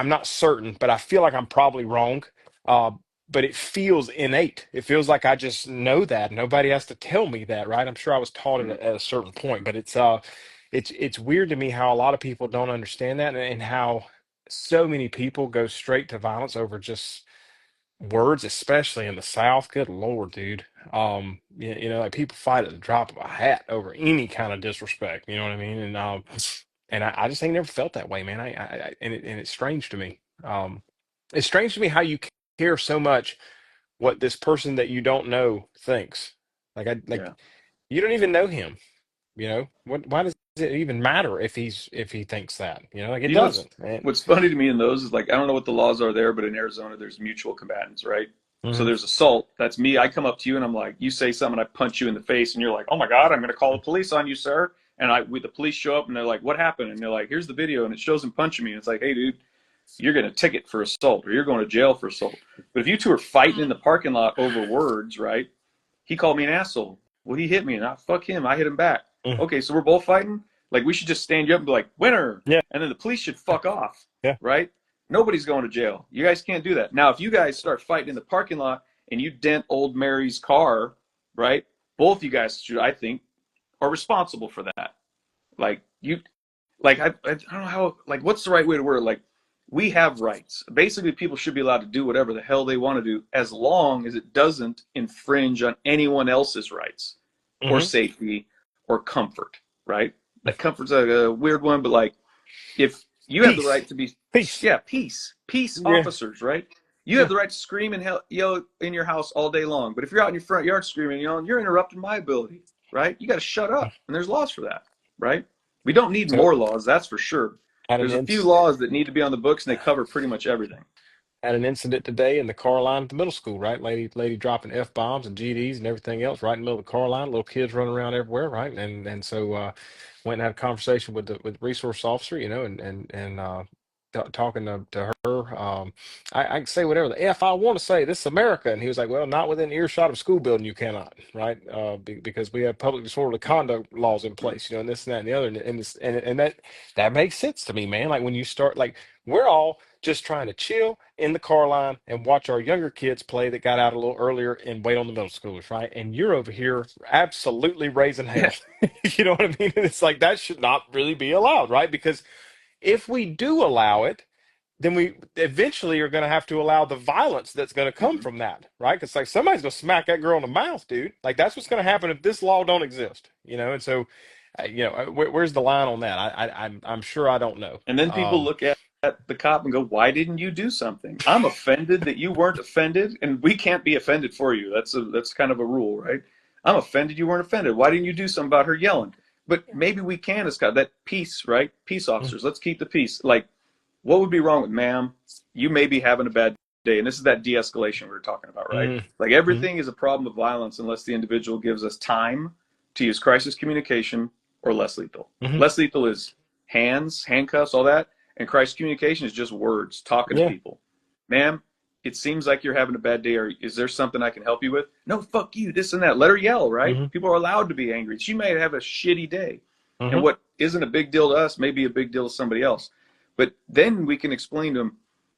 not certain, but I feel like I'm probably wrong. Uh, but it feels innate. It feels like I just know that. Nobody has to tell me that, right? I'm sure I was taught it Mm, at a certain point, but it's weird to me how a lot of people don't understand that, and how so many people go straight to violence over just words, especially in the South. Good Lord, dude. Like people fight at the drop of a hat over any kind of disrespect. You know what I mean? And I just ain't never felt that way, man. And it's strange to me. It's strange to me how you care so much what this person that you don't know thinks. Like yeah. you don't even know him. Why does it even matter if he thinks that? Like it You know what's doesn't. Man. what's funny to me in those is like I don't know what the laws are there, but in Arizona there's mutual combatants, right? So Hmm. there's assault. That's me. I come up to you and I'm like, you say something, I punch you in the face, and you're like, "Oh my God, I'm going to call the police on you, sir." And the police show up and they're like, "What happened?" And they're like, "Here's the video," and it shows him punching me. And it's like, "Hey, dude, you're going to ticket for assault or you're going to jail for assault." But if you two are fighting in the parking lot over words, right? He called me an asshole. Well, he hit me, and fuck him. I hit him back. Hmm. Okay, so we're both fighting. Like we should just stand you up and be like, "Winner," Yeah, and then the police should fuck off, yeah. right? Nobody's going to jail. You guys can't do that. Now, if you guys start fighting in the parking lot and you dent old Mary's car, right? Both you guys should, I think, are responsible for that. Like you, like I don't know how. Like, what's the right way to word it? Like, we have rights. Basically, people should be allowed to do whatever the hell they want to do as long as it doesn't infringe on anyone else's rights or Hmm. safety or comfort, right? That comfort's a weird one, but like if you have the Peace, right to be, peace. yeah, peace Yeah, officers, right? You have yeah. the right to scream and yell in your house all day long. But if you're out in your front yard screaming, you're interrupting my ability, right? You got to shut up, and there's laws for that, right? We don't need So more laws, that's for sure. at an There's a few ins laws that need to be on the books, and they cover pretty much everything. had an incident today in the car line at the middle school, right? Lady dropping F-bombs and GDs and everything else right in the middle of the car line. Little kids running around everywhere, right? And so went and had a conversation with the resource officer, talking to her. I can say whatever the F I want to say. This is America. And he was like, well, not within earshot of a school building, you cannot, right? Because we have public disorderly conduct laws in place, and this and that and the other. And that makes sense to me, man. Like when you start, like, we're all just trying to chill in the car line and watch our younger kids play that got out a little earlier and wait on the middle schoolers, right? And you're over here absolutely raising hell. You know what I mean? And it's like that should not really be allowed, right? Because if we do allow it, then we eventually are going to have to allow the violence that's going to come from that, right? Because like somebody's going to smack that girl in the mouth, dude. Like that's what's going to happen if this law don't exist, And so, where's the line on that? I'm sure I don't know. And then people look at the cop and go, "Why didn't you do something? I'm offended that you weren't offended, and we can't be offended for you. That's kind of a rule, right? I'm offended you weren't offended. Why didn't you do something about her yelling? But maybe we can. It's got that peace, right? Peace officers. Let's keep the peace. Like, what would be wrong with, ma'am? You may be having a bad day, and this is that de-escalation we were talking about, right? Mm-hmm. Like everything is a problem of violence unless the individual gives us time to use crisis communication or less lethal. Mm-hmm. Less lethal is hands, handcuffs, all that. And crisis communication is just words, talking to Yeah. people. Ma'am, it seems like you're having a bad day. Or is there something I can help you with? No, fuck you, this and that. Let her yell, right? Mm-hmm. People are allowed to be angry. She may have a shitty day. And Mm-hmm. what isn't a big deal to us may be a big deal to somebody else. But then we can explain to them,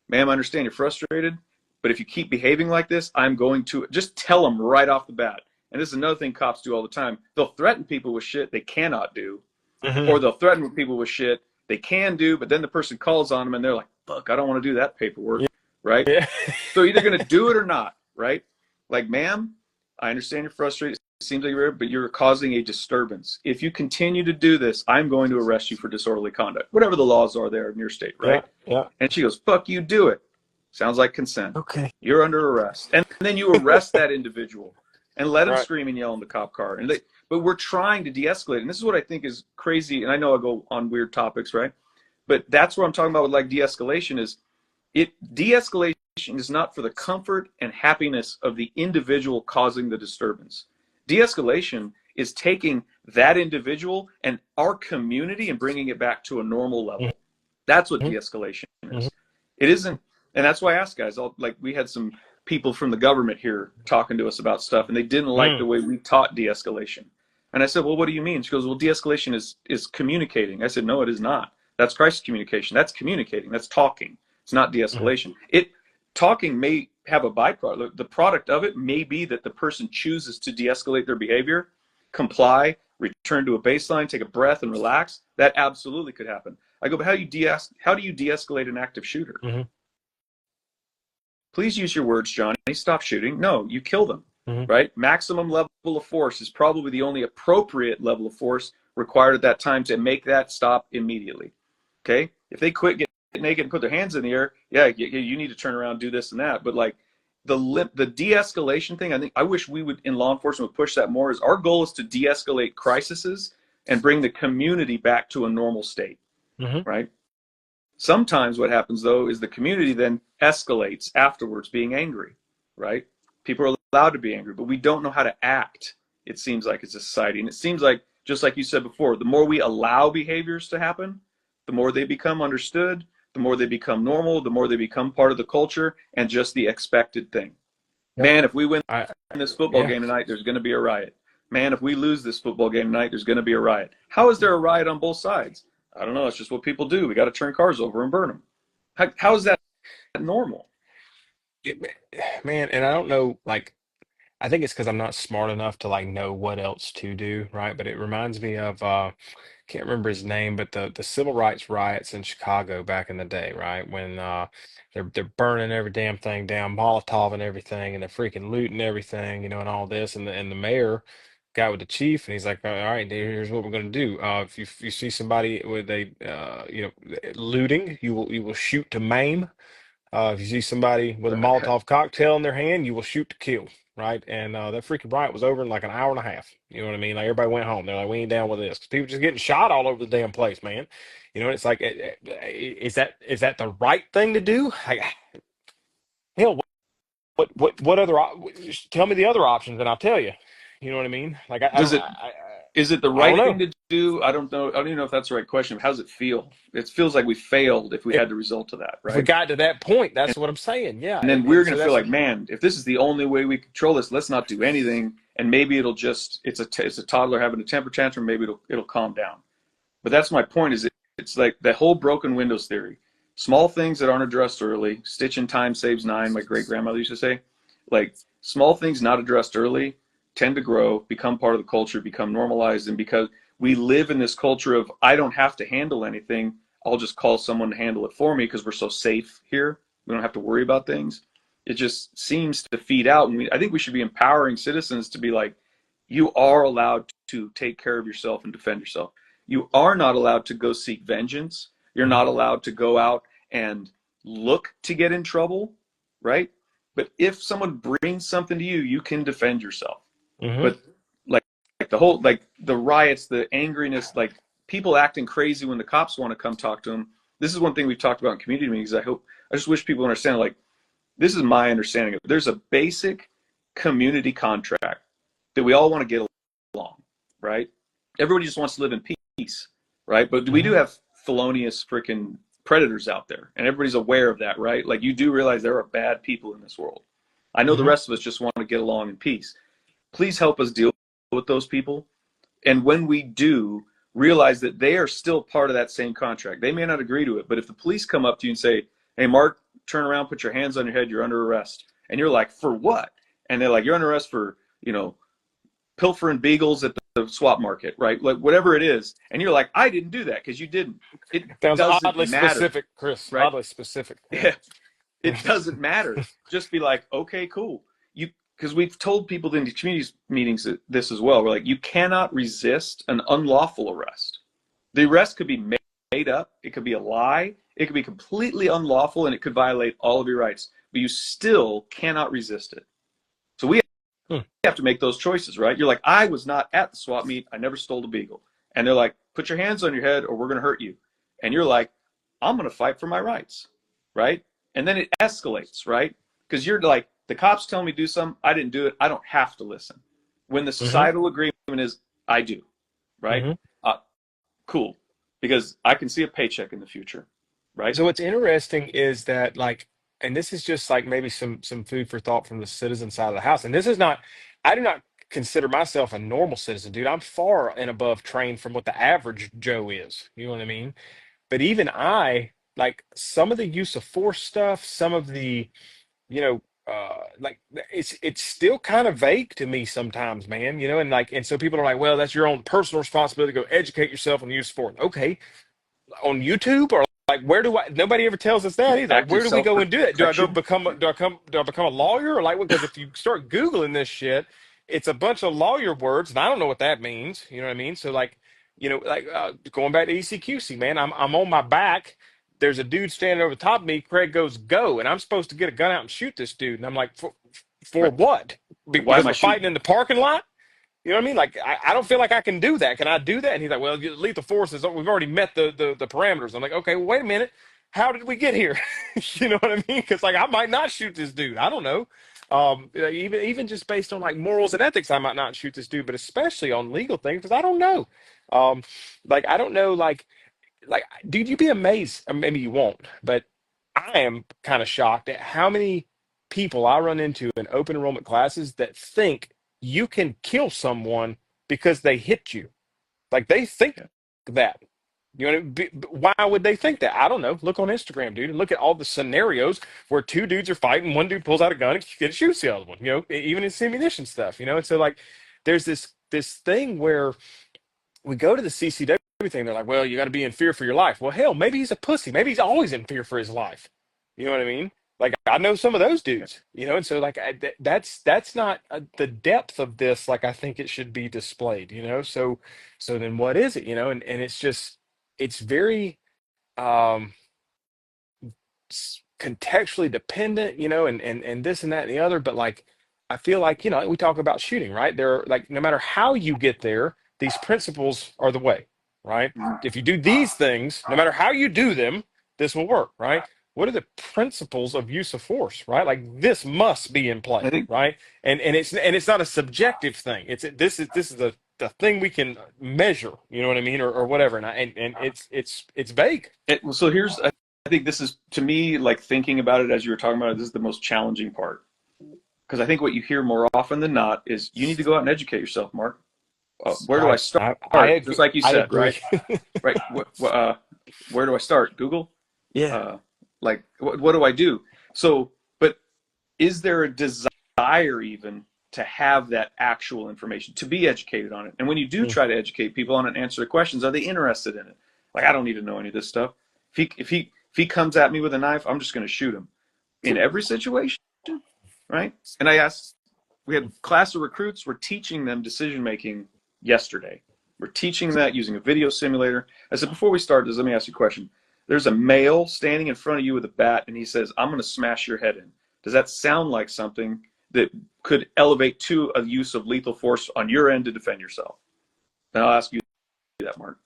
ma'am, I understand you're frustrated, but if you keep behaving like this, I'm going to just tell them right off the bat. And this is another thing cops do all the time. They'll threaten people with shit they cannot do, or Mm-hmm. they'll threaten people with shit they can do, but then the person calls on them and they're like, fuck, I don't want to do that paperwork, right? Yeah. So either going to do it or not, right? Like, ma'am, I understand you're frustrated. It seems like you're, but you're causing a disturbance. If you continue to do this, I'm going to arrest you for disorderly conduct, whatever the laws are there in your state, Yeah. right? Yeah. And she goes, fuck you, do it. Sounds like consent. Okay. You're under arrest. And then you arrest that individual and let him Right. scream and yell in the cop car. But we're trying to de-escalate. And this is what I think is crazy. And I know I go on weird topics, right? But that's what I'm talking about with like de-escalation is de-escalation is not for the comfort and happiness of the individual causing the disturbance. De-escalation is taking that individual and our community and bringing it back to a normal level. That's what de-escalation is. It isn't, and that's why I asked guys. Like we had some people from the government here talking to us about stuff, and they didn't like the way we taught de-escalation. And I said, well, what do you mean? She goes, well, de-escalation is communicating. I said, no, it is not. That's crisis communication. That's communicating. That's talking. It's not de-escalation. Talking may have a byproduct. The product of it may be that the person chooses to de-escalate their behavior, comply, return to a baseline, take a breath, and relax. That absolutely could happen. I go, but how do you de-escalate an active shooter? Mm-hmm. Please use your words, Johnny. Stop shooting. No, you kill them. Mm-hmm. Right? Maximum level of force is probably the only appropriate level of force required at that time to make that stop immediately. Okay? If they quit, get naked, and put their hands in the air, yeah, you need to turn around, do this and that. But like the de-escalation thing, I wish we would in law enforcement would push that more. Is our goal is to de-escalate crises and bring the community back to a normal state. Mm-hmm. Right? Sometimes what happens though is the community then escalates afterwards, being angry. Right? People are allowed to be angry, but we don't know how to act. It seems like as a society, and it seems like just like you said before, the more we allow behaviors to happen, the more they become understood, the more they become normal, the more they become part of the culture and just the expected thing. Yep. Man, if we win I, this football yeah. game tonight, there's going to be a riot. Man, if we lose this football game tonight, there's going to be a riot. How is there a riot on both sides? I don't know. It's just what people do. We got to turn cars over and burn them. How is that normal? Man, and I don't know, like, I think it's because I'm not smart enough to like know what else to do, right? But it reminds me of can't remember his name, but the civil rights riots in Chicago back in the day, right? When they're burning every damn thing down, Molotov and everything, and they're freaking looting everything, and all this, and the mayor got with the chief, and he's like, all right, here's what we're gonna do. If you see somebody with a looting, you will shoot to maim. If you see somebody with a Molotov cocktail in their hand, you will shoot to kill, right? And that freaking riot was over in like an hour and a half. You know what I mean? Like everybody went home. They're like, we ain't down with this. 'Cause people just getting shot all over the damn place, man. It's like, is that the right thing to do? what other tell me the other options and I'll tell you. You know what I mean? Like Does it is it the I don't right thing know. to do? I don't know. I don't even know if that's the right question. How does it feel? It feels like we failed if we If had the result of that, if we right? got to that point, that's what I'm saying. Yeah, And then we're and going so to feel that's like, man, if this is the only way we control this, let's not do anything. And maybe it'll just it's a toddler having a temper tantrum. Maybe it'll calm down. But that's my point. It's like the whole broken windows theory. Small things that aren't addressed early. Stitch in time saves nine. My great grandmother used to say, like small things not addressed early tend to grow, become part of the culture, become normalized, and because we live in this culture of I don't have to handle anything, I'll just call someone to handle it for me because we're so safe here. We don't have to worry about things. It just seems to feed out, and I think we should be empowering citizens to be like, you are allowed to take care of yourself and defend yourself. You are not allowed to go seek vengeance. You're Mhm. not allowed to go out and look to get in trouble, right? But if someone brings something to you, you can defend yourself. Mhm. But like, like the whole like the riots, the angriness, like people acting crazy when the cops want to come talk to them. This is one thing we've talked about in community meetings. I just wish people understand. Like this is my understanding of it. There's a basic community contract that we all want to get along, right? Everybody just wants to live in peace, right? But we do Mhm. have felonious freaking predators out there, and everybody's aware of that, right? Like you do realize there are bad people in this world. I know the Mhm. rest of us just want to get along in peace. Please help us deal with those people. And when we do, realize that they are still part of that same contract. They may not agree to it, but if the police come up to you and say, "Hey, Mark, turn around, put your hands on your head, you're under arrest," and you're like, "For what?" And they're like, "You're under arrest for, pilfering beagles at the swap market," right? Like whatever it is. And you're like, "I didn't do that," because you didn't. It Sounds doesn't oddly matter, specific, Chris. right? Oddly specific. Yeah. Yeah, it doesn't matter. Just be like, okay, cool. You because we've told people in the community meetings this as well. We're like, you cannot resist an unlawful arrest. The arrest could be made up. It could be a lie. It could be completely unlawful, and it could violate all of your rights. But you still cannot resist it. So we Hmm. have to make those choices, right? You're like, I was not at the swap meet. I never stole a beagle. And they're like, put your hands on your head or we're going to hurt you. And you're like, I'm going to fight for my rights, right? And then it escalates, right? Because you're like, the cops tell me to do something. I didn't do it. I don't have to listen. When the Mhm. societal agreement is, I do, right? Mhm. Uh, cool. Because I can see a paycheck in the future, right? So what's interesting is that like, and this is just like maybe some food for thought from the citizen side of the house. And this is not, I do not consider myself a normal citizen, dude. I'm far and above trained from what the average Joe is. You know what I mean? But even I, like some of the use of force stuff, some of the, you know, like it's still kind of vague to me sometimes, man. You know, and like, and so people are like, well, that's your own personal responsibility to go educate yourself on the use of force. Okay, on YouTube or like where do I? Nobody ever tells us that either. Like, where Active do we self go and do that? Do I go protection. become? Do I become a lawyer or like? Because if you start googling this shit, it's a bunch of lawyer words, and I don't know what that means. You know what I mean? So like, going back to ECQC, man, I'm on my back. There's a dude standing over the top of me. Craig goes, "Go," and I'm supposed to get a gun out and shoot this dude, and I'm like, for Right. what? Why Because am I we're fighting shooting? in the parking lot? You know what I mean? Like, I don't feel like I can do that. Can I do that? And he's like, well, lethal force is, we've already met the parameters. I'm like, okay, well, wait a minute. How did we get here? You know what I mean? Because like, I might not shoot this dude. I don't know. Even just based on like morals and ethics, I might not shoot this dude, but especially on legal things, because I don't know. Um, like, I don't know, like, dude, you'd be amazed. Maybe you won't, but I am kind of shocked at how many people I run into in open enrollment classes that think you can kill someone because they hit you. Like they think Yeah. that. You know, why would they think that? I don't know. Look on Instagram, dude, and look at all the scenarios where two dudes are fighting. One dude pulls out a gun and shoots the other one. You know, even in simulation stuff. You know, and so like, there's this thing where we go to the CCW thing. They're like, well, you got to be in fear for your life. Well, hell, maybe he's a pussy. Maybe he's always in fear for his life. You know what I mean? Like I know some of those dudes. You know, and so like that's not the depth of this. Like I think it should be displayed. You know, so then what is it? You know, and it's just it's very um contextually dependent, you know, and this and that and the other. But like, I feel like we talk about shooting, right? There, are like no matter how you get there, these principles are the way, right? Mhm. If you do these things, no matter how you do them, this will work, right? what are the principles of use of force, right? Like this must be in I play, think right? And it's not a subjective thing. This is the thing we can measure, you know what I mean, or whatever. And it's vague. so here's I think this is to me like thinking about it as you were talking about it. This is the most challenging part because I think what you hear more often than not is you need to go out and educate yourself, Mark. Where do I Right. start? I Just agree. like you I said, agree. right? Right. Where do I start? Google. Yeah. Uh, like what do I do? So, but is there a desire even to have that actual information to be educated on it? And when you do Mm. try to educate people on it and answer the questions, are they interested in it? Like I don't need to know any of this stuff. If he comes at me with a knife, I'm just going to shoot him in every situation, right? And we had a class of recruits. We're teaching them decision making yesterday. We're teaching that using a video simulator. I said, before we start this, let me ask you a question. There's a male standing in front of you with a bat, and he says, I'm going to smash your head in. Does that sound like something that could elevate to a use of lethal force on your end to defend yourself? And I'll ask you that, Mark.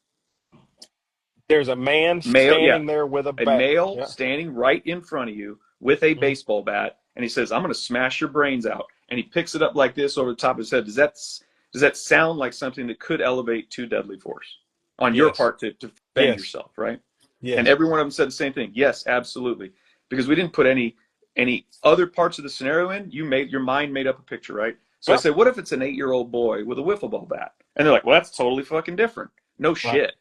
There's a man Male, yeah, standing there with a a bat. male Yeah. standing right in front of you with a Mhm. baseball bat, and he says, "I'm going to smash your brains out." And he picks it up like this over the top of his head. Does that sound like something that could elevate to deadly force on your Yes. part to defend Yes. yourself, right? And Yes. every one of them said the same thing. Yes, absolutely, because we didn't put any other parts of the scenario in. Your mind made up a picture, right? So I Yep. said, "What if it's an 8-year-old boy with a wiffle ball bat?" And they're like, "Well, that's totally fucking different." No Right. shit,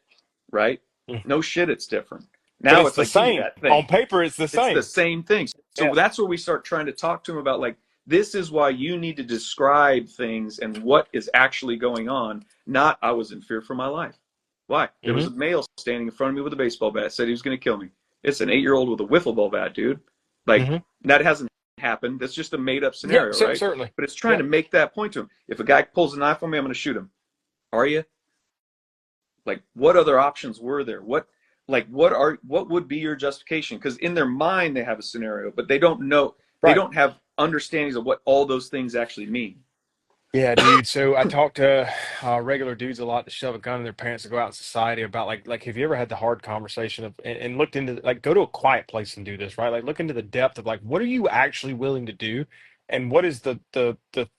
right? Mm. No shit, it's different. But Now it's it's the like, give me same. that thing. On paper, it's the It's the same. same thing. So Yeah. that's where we start trying to talk to them about like, this is why you need to describe things and what is actually going on, not I was in fear for my life. Why? There was Hmm. a male standing in front of me with a baseball bat, said he was going to kill me. It's an 8-year-old with a wiffle ball bat, dude. Like, Hmm. that hasn't happened. That's just a made up Yeah. scenario, right? Certainly. But it's trying Yeah. to make that point to him. If a guy pulls a knife on me, I'm going to shoot him. Are you? Like, what other options were there? What would be your justification? Because in their mind they have a scenario, but they don't know, they Right. don't have understandings of what all those things actually mean. Yeah, dude. So I talk to regular dudes a lot that shove a gun in their pants to go out in society about like have you ever had the hard conversation of and looked into like go to a quiet place and do this, right? Like look into the depth of like what are you actually willing to do, and what is the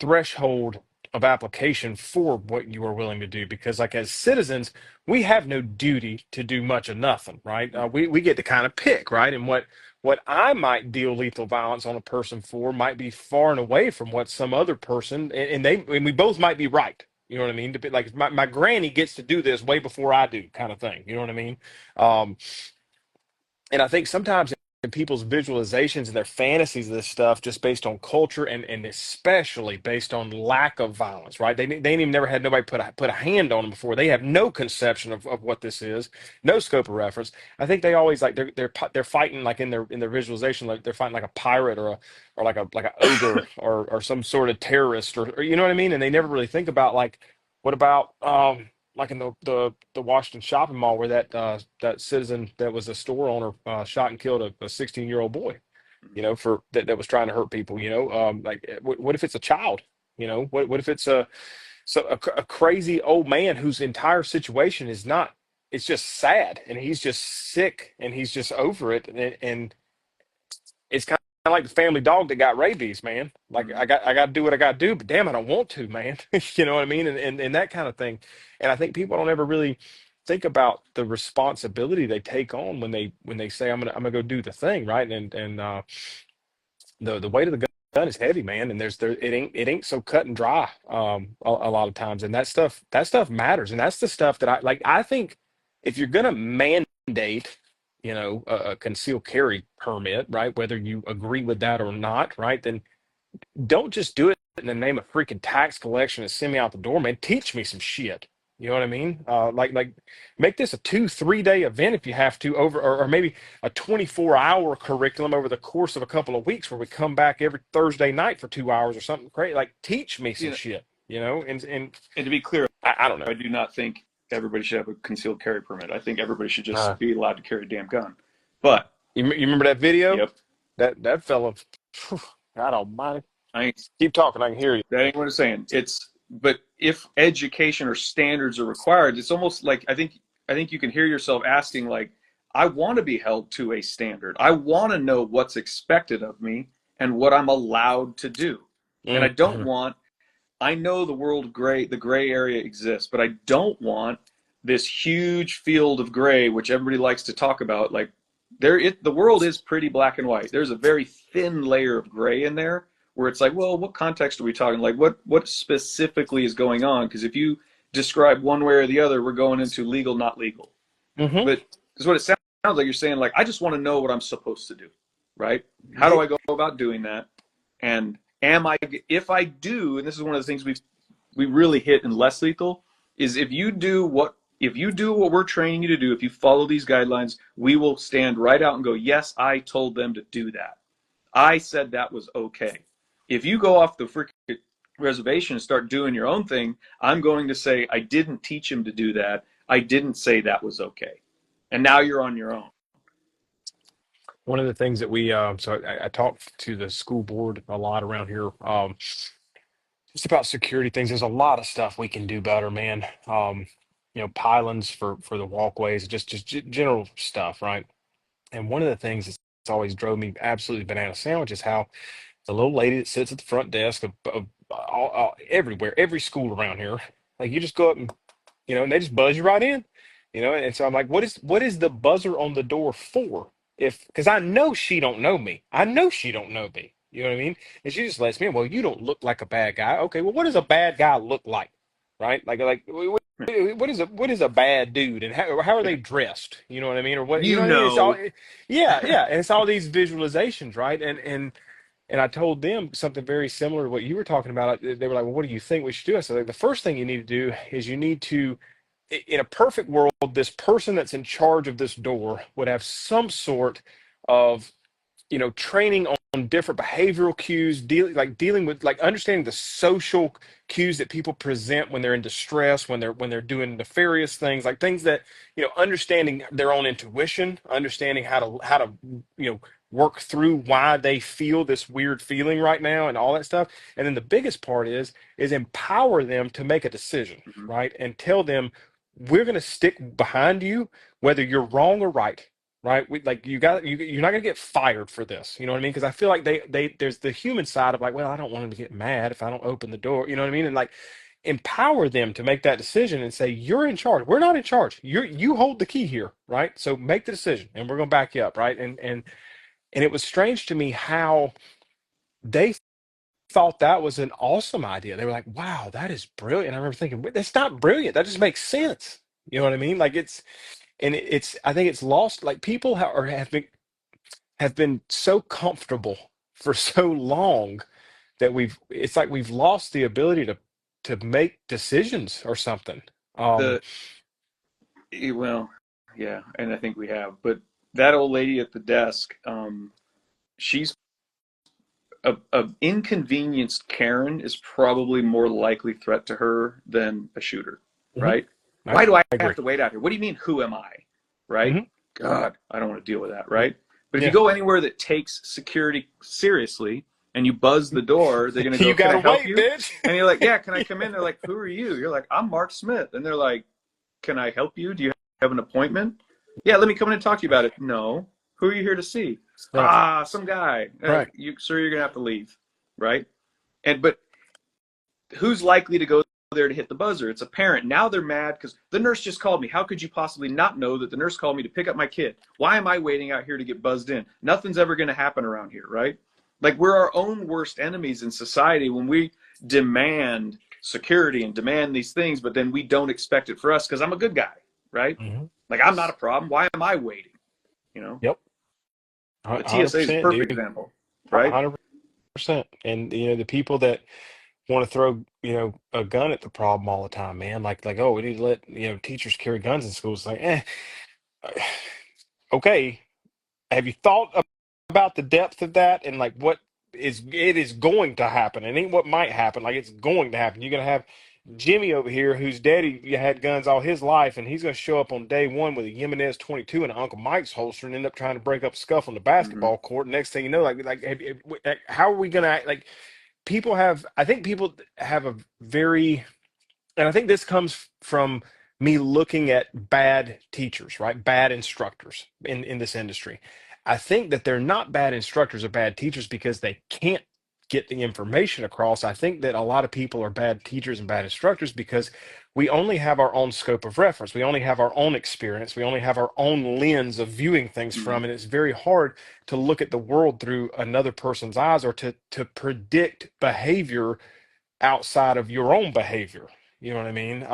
threshold of application for what you are willing to do? Because like as citizens, we have no duty to do much of nothing, right? We get to kind of pick, right? And what I might deal lethal violence on a person for might be far and away from what some other person, and we both might be right. You know what I mean? Like my granny gets to do this way before I do, kind of thing. You know what I mean? Um, and I think sometimes in people's visualizations and their fantasies of this stuff, just based on culture and especially based on lack of violence, right? They ain't even never had nobody put a hand on them before. They have no conception of what this is, no scope of reference. I think they always like they're fighting like in their visualization, like they're fighting like a pirate or like a ogre or some sort of terrorist or you know what I mean? And they never really think about like what about like in the Washington shopping mall where that citizen that was a store owner shot and killed a 16-year-old boy, for that was trying to hurt people, like what if it's a child, what if it's a crazy old man whose entire situation is not, it's just sad and he's just sick and he's just over it and it's kind of like the family dog that got rabies, man. Like Mm-hmm. I got to do what I got to do, but damn, I don't want to, man. You know what I mean? And that kind of thing. And I think people don't ever really think about the responsibility they take on when they say I'm gonna go do the thing, right? And the weight of the gun is heavy, man. And it ain't so cut and dry a lot of times. And that stuff matters. And that's the stuff that I like. I think if you're gonna mandate a concealed carry permit, right? Whether you agree with that or not, right? Then don't just do it in the name of freaking tax collection and send me out the door, man. Teach me some shit. You know what I mean? Like make this a 2-3 day event if you have to over, or maybe a 24-hour curriculum over the course of a couple of weeks where we come back every Thursday night for 2 hours or something crazy. Like teach me some You know, shit, and and to be clear, I don't know. I do not think everybody should have a concealed carry permit. I think everybody should Uh, just be allowed to carry a damn gun. But you remember that video? yep, That fella, God almighty. I ain't, Keep talking, I can hear you. that ain't what I'm saying. But if education or standards are required, it's almost like I think you can hear yourself asking like, I want to be held to a standard. I want to know what's expected of me and what I'm allowed to do. And I don't Hmm. want, I know the gray area exists, but I don't want this huge field of gray, which everybody likes to talk about. Like the world is pretty black and white. There's a very thin layer of gray in there where it's like, well, what context are we talking? Like what specifically is going on? Because if you describe one way or the other, we're going into legal, not legal. Hmm. But because what it sounds like you're saying, like, I just want to know what I'm supposed to do, right? How do I go about doing that? And if I do, and this is one of the things we really hit in less lethal, is if you do what we're training you to do, if you follow these guidelines, we will stand right out and go, yes, I told them to do that. I said that was okay. If you go off the freaking reservation and start doing your own thing, I'm going to say, I didn't teach him to do that. I didn't say that was okay. And now you're on your own. One of the things that I talked to the school board a lot around here, just about security things. There's a lot of stuff we can do better, man. Pylons for the walkways, just general stuff, right? And one of the things that's always drove me absolutely banana sandwich is how the little lady that sits at the front desk of everywhere, every school around here, like you just go up and and they just buzz you right in, And so I'm like, what is the buzzer on the door for? If because I know she don't know me, I know she don't know me. You know what I mean? And she just lets me in. Well, you don't look like a bad guy. Okay, well, what does a bad guy look like? Right? What is a bad dude, and how are they dressed? You know what I mean? Or what? You You know what I mean? It's all, know, yeah, yeah, and it's all these visualizations, right? And I told them something very similar to what you were talking about. They were like, "Well, what do you think we should do?" I said, like, "The first thing you need to do is you need to, in a perfect world, this person that's in charge of this door would have some sort of training on different behavioral cues, dealing with like understanding the social cues that people present when they're in distress, when they're doing nefarious things, like things that understanding their own intuition, understanding how to work through why they feel this weird feeling right now and all that stuff. And then the biggest part is empower them to make a decision, mm-hmm. right? And tell them we're going to stick behind you whether you're wrong or right, right? Like you're not gonna get fired for this. You know what I mean? Because I feel like there's the human side of like, well, I don't want them to get mad if I don't open the door. You know what I mean? And like empower them to make that decision and say, you're in charge. We're not in charge. You hold the key here, right? So make the decision, and we're gonna back you up, right? And it was strange to me how they thought that was an awesome idea. They were like, wow, that is brilliant. I remember thinking, "Wait, that's not brilliant. That just makes sense." You know what I mean? Like it's I think it's lost. Like people have been so comfortable for so long that it's like we've lost the ability to make decisions or something. Um, the well, yeah, and I think we have. But that old lady at the desk, she's a inconvenienced Karen is probably more likely threat to her than a shooter, mhm, right? I Why do I agree. have to wait out here? What do you mean, who am I? Right? Hmm. God, I don't want to deal with that, right? But if you Yeah, go anywhere that takes security seriously and you buzz the door, they're going to go, you can I gotta help wait, you? bitch. And you're like, yeah, can I come in? They're like, who are you? You're like, I'm Mark Smith. And they're like, can I help you? Do you have an appointment? Yeah, let me come in and talk to you about it. No. Who are you here to see? Right, Some guy. right. Sir, you're gonna have to leave, right? But who's likely to go there to hit the buzzer? It's a parent. Now they're mad because the nurse just called me. How could you possibly not know that the nurse called me to pick up my kid? Why am I waiting out here to get buzzed in? Nothing's ever gonna happen around here, right? Like we're our own worst enemies in society when we demand security and demand these things, but then we don't expect it for us because I'm a good guy, right? Hmm. Like I'm not a problem. Why am I waiting? You know, Yep, the TSA is a 100%, perfect dude. example, right? 100%. And the people that want to throw a gun at the problem all the time, man. Like oh, we need to let teachers carry guns in schools. Like, okay. Have you thought about the depth of that and like what is going to happen? It ain't what might happen. Like it's going to happen. You're gonna have Jimmy over here, whose daddy had guns all his life, and he's gonna show up on day one with a Jimenez 22 and Uncle Mike's holster, and end up trying to break up a scuffle on the Mm-hmm. basketball court. Next thing you know, how are we gonna act? Like I think people have a very, and I think this comes from me looking at bad teachers, right? Bad instructors in this industry. I think that they're not bad instructors or bad teachers because they can't get the information across. I think that a lot of people are bad teachers and bad instructors because we only have our own scope of reference. We only have our own experience. We only have our own lens of viewing things Mhm. from, and it's very hard to look at the world through another person's eyes or to predict behavior outside of your own behavior. You know what I mean?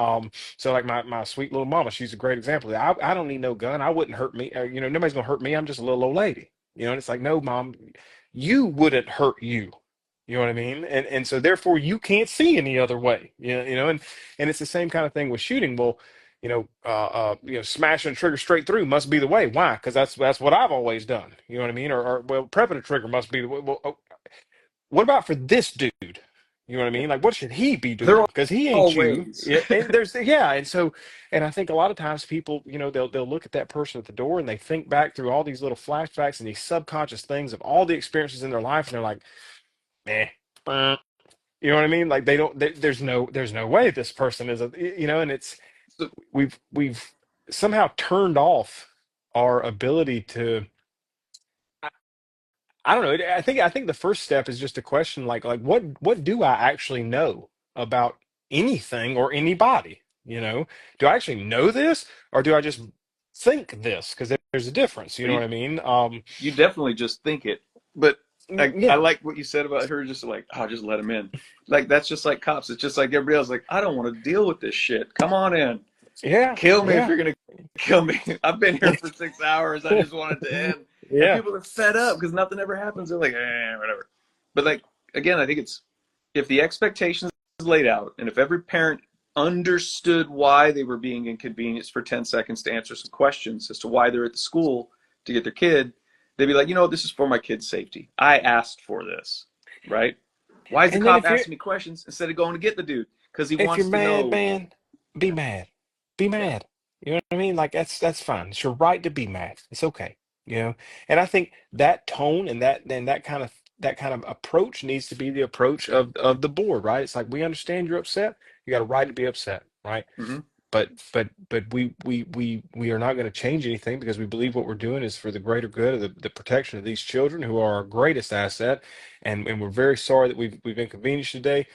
So like my sweet little mama, she's a great example. I don't need no gun. I wouldn't hurt me. Nobody's gonna hurt me. I'm just a little old lady. And it's like, no, mom, you wouldn't hurt you. You know what I mean? And so therefore you can't see any other way. And it's the same kind of thing with shooting. Well, smashing a trigger straight through must be the way. Why? Because that's what I've always done. You know what I mean? Or well, prepping a trigger must be the way. Well, what about for this dude? You know what I Yeah. mean? Like, what should he be There doing? Because he are ain't you. ways. Yeah, and there's yeah, and so, and I think a lot of times people, they'll look at that person at the door and they think back through all these little flashbacks and these subconscious things of all the experiences in their life, and they're like, meh, you know what I mean? Like they don't. There's no way this person is and it's So, we've somehow turned off our ability to. I don't know. I think the first step is just a question like what do I actually know about anything or anybody? Do I actually know this or do I just think this? Because there's a difference. You know you, what I mean? you definitely just think it. But I Yeah, like what you said about her just like, oh, just let him in. Like, that's just like cops. It's just like everybody else. Like, I don't want to deal with this shit. Come on in. yeah, Kill me if yeah, you're going to kill me. I've been here for 6 hours. I just want it to end. And yeah. people are fed up because nothing ever happens. They're like, whatever. But like, again, I think it's if the expectations is laid out and if every parent understood why they were being inconvenienced for 10 seconds to answer some questions as to why they're at the school to get their kid, they'd be like, this is for my kid's safety. I asked for this, right? Why is the And then cop asking me questions instead of going to get the dude? Because he if you're wants to mad, know. man, be Yeah, mad. Be yeah, mad. You know what I mean? Like that's fine. It's your right to be mad. It's okay. You know? And I think that tone and that kind of approach needs to be the approach of the board, right? It's like we understand you're upset. You got a right to be upset, right? mm-hmm. But we are not going to change anything because we believe what we're doing is for the greater good of the protection of these children who are our greatest asset. And we're very sorry that we've inconvenienced you today.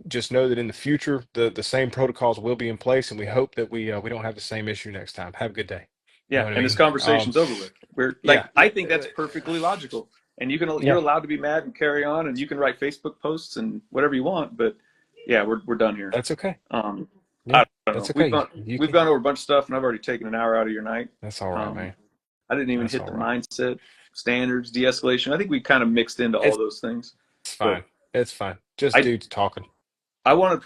Just know that in the future the same protocols will be in place, and we hope that we don't have the same issue next time. Have a good day. You know Yeah, what I and this mean? conversation's over with. We're Yeah, like, I think that's perfectly logical, and you're yeah, allowed to be mad and carry on, and you can write Facebook posts and whatever you want. But yeah, we're done here. that's okay. Um, I Yeah, don't that's know. okay. You We've can. gone over a bunch of stuff, and I've already taken an hour out of your night. That's all right, Um, man. I didn't even That's hit all the right. mindset, standards, de-escalation. I think we kind of mixed into all It's those things. But fine. It's fine. Just I dudes talking. I want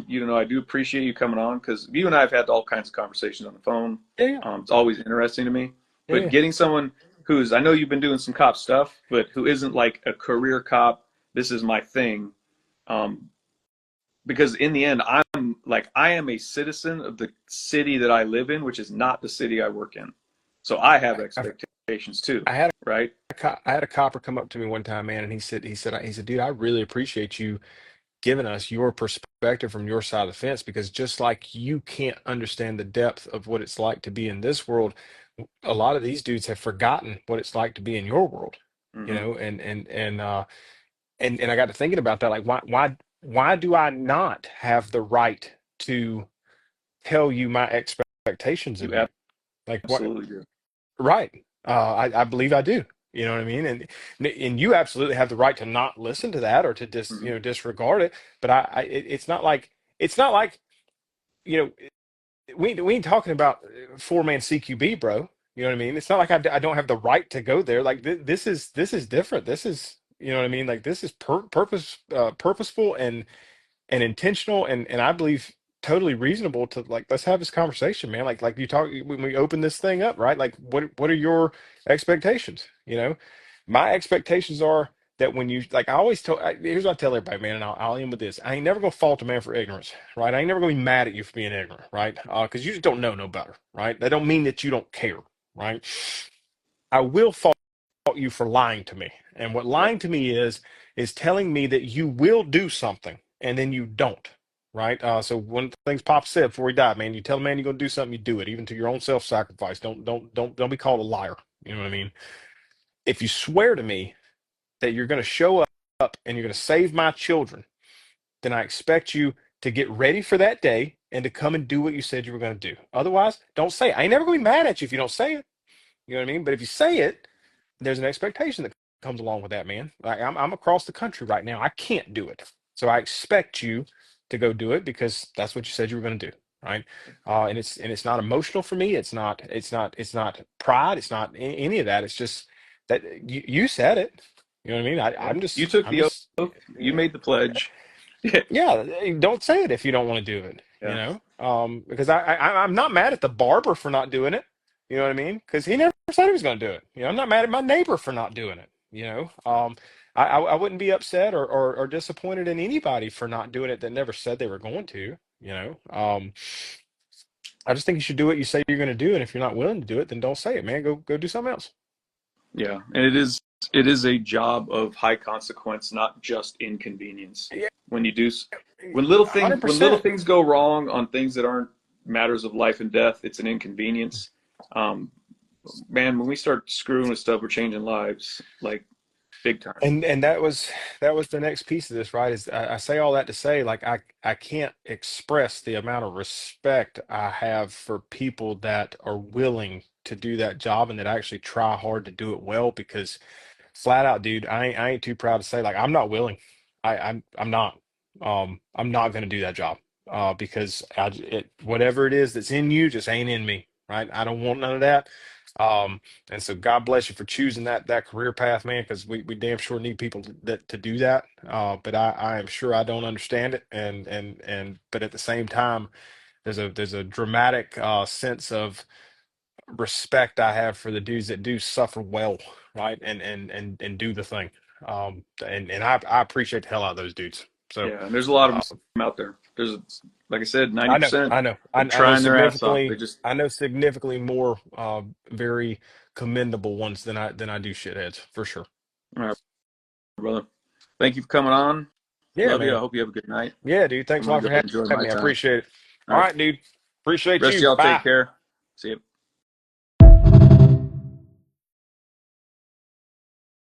you to know I do appreciate you coming on because you and I have had all kinds of conversations on the phone. Yeah, yeah, It's always interesting to me. yeah, But yeah. getting someone who's I know you've been doing some cop stuff, but who isn't like a career cop. This is my thing. Um, because in the end, I am a citizen of the city that I live in, which is not the city I work in. So I have I've, expectations too, I had right? I had a copper come up to me one time, man, and he said, dude, I really appreciate you giving us your perspective from your side of the fence because just like you can't understand the depth of what it's like to be in this world, a lot of these dudes have forgotten what it's like to be in your world, Hmm. and I got to thinking about that, like why do I not have the right to tell you my expectations of You you? Like what? absolutely do. Right. I believe I do. You know what I mean? And you absolutely have the right to not listen to that or to Hmm. disregard it. But it's not like you know we ain't talking about four-man CQB, bro. You know what I mean? It's not like I don't have the right to go there. Like this is different. This is what I mean. Like this is purposeful and intentional and I believe totally reasonable to like let's have this conversation, man. Like you talk when we open this thing up, right? Like what are your expectations? My expectations are that when you like I always tell here's what I tell everybody, man, and I'll end with this. I ain't never gonna fault a man for ignorance, right? I ain't never gonna be mad at you for being ignorant, right? Because you just don't know no better, right? That don't mean that you don't care, right? I will fault you for lying to me. And what Yep. lying to me is telling me that you will do something and then you don't. right? So one of the things Pop said before he died, man, you tell a man you're gonna do something, you do it, even to your own self-sacrifice. Don't be called a liar. You know what I mean? If you swear to me that you're gonna show up and you're gonna save my children, then I expect you to get ready for that day and to come and do what you said you were gonna do. Otherwise, don't say it. I ain't never gonna be mad at you if you don't say it. You know what I mean? But if you say it, there's an expectation that comes along with that, man. Like I'm across the country right now. I can't do it. So I expect you to go do it because that's what you said you were going to do, right? And it's not emotional for me. It's not pride. It's not any of that. It's just that you said it. You know what I mean? Yeah. You took I'm the just oath. You made the pledge. Yeah. yeah, don't say it if you don't want to do it, Yeah. because I'm not mad at the barber for not doing it. You know what I mean? Because he never said he was going to do it. I'm not mad at my neighbor for not doing it. I wouldn't be upset or disappointed in anybody for not doing it that never said they were going to. I just think you should do what you say you're going to do, and if you're not willing to do it, then don't say it, man. Go do something else. Yeah. And it is a job of high consequence, not just inconvenience. Yeah, When you do when little things when little 100%. things go wrong on things that aren't matters of life and death, it's an inconvenience. Um, man, when we start screwing with stuff, we're changing lives like big time. And that was the next piece of this, right? Is I say all that to say, like I can't express the amount of respect I have for people that are willing to do that job and that actually try hard to do it well. Because flat out, dude, I ain't too proud to say like I'm not willing. I'm not. I'm not going to do that job. Because whatever it is that's in you just ain't in me, right? I don't want none of that. And so God bless you for choosing that career path, man, because we damn sure need people to do that. But I am sure I don't understand it, and but at the same time, there's a dramatic sense of respect I have for the dudes that do suffer well, right, and do the thing. And I appreciate the hell out of those dudes. So Yeah, and there's a lot of uh, them out there. Like I said, I know, 90% I know, are I know trying their ass off. They significantly, just I know significantly more very commendable ones than I do shitheads for sure. all right, brother. Thank you for coming on. Yeah, Love you. I man. hope you have a good night. Yeah, dude. I'm Thanks a gonna lot go for enjoy having my me. I time. appreciate it. All All right. right, dude. Appreciate Rest of you. y'all take Bye. care. See you.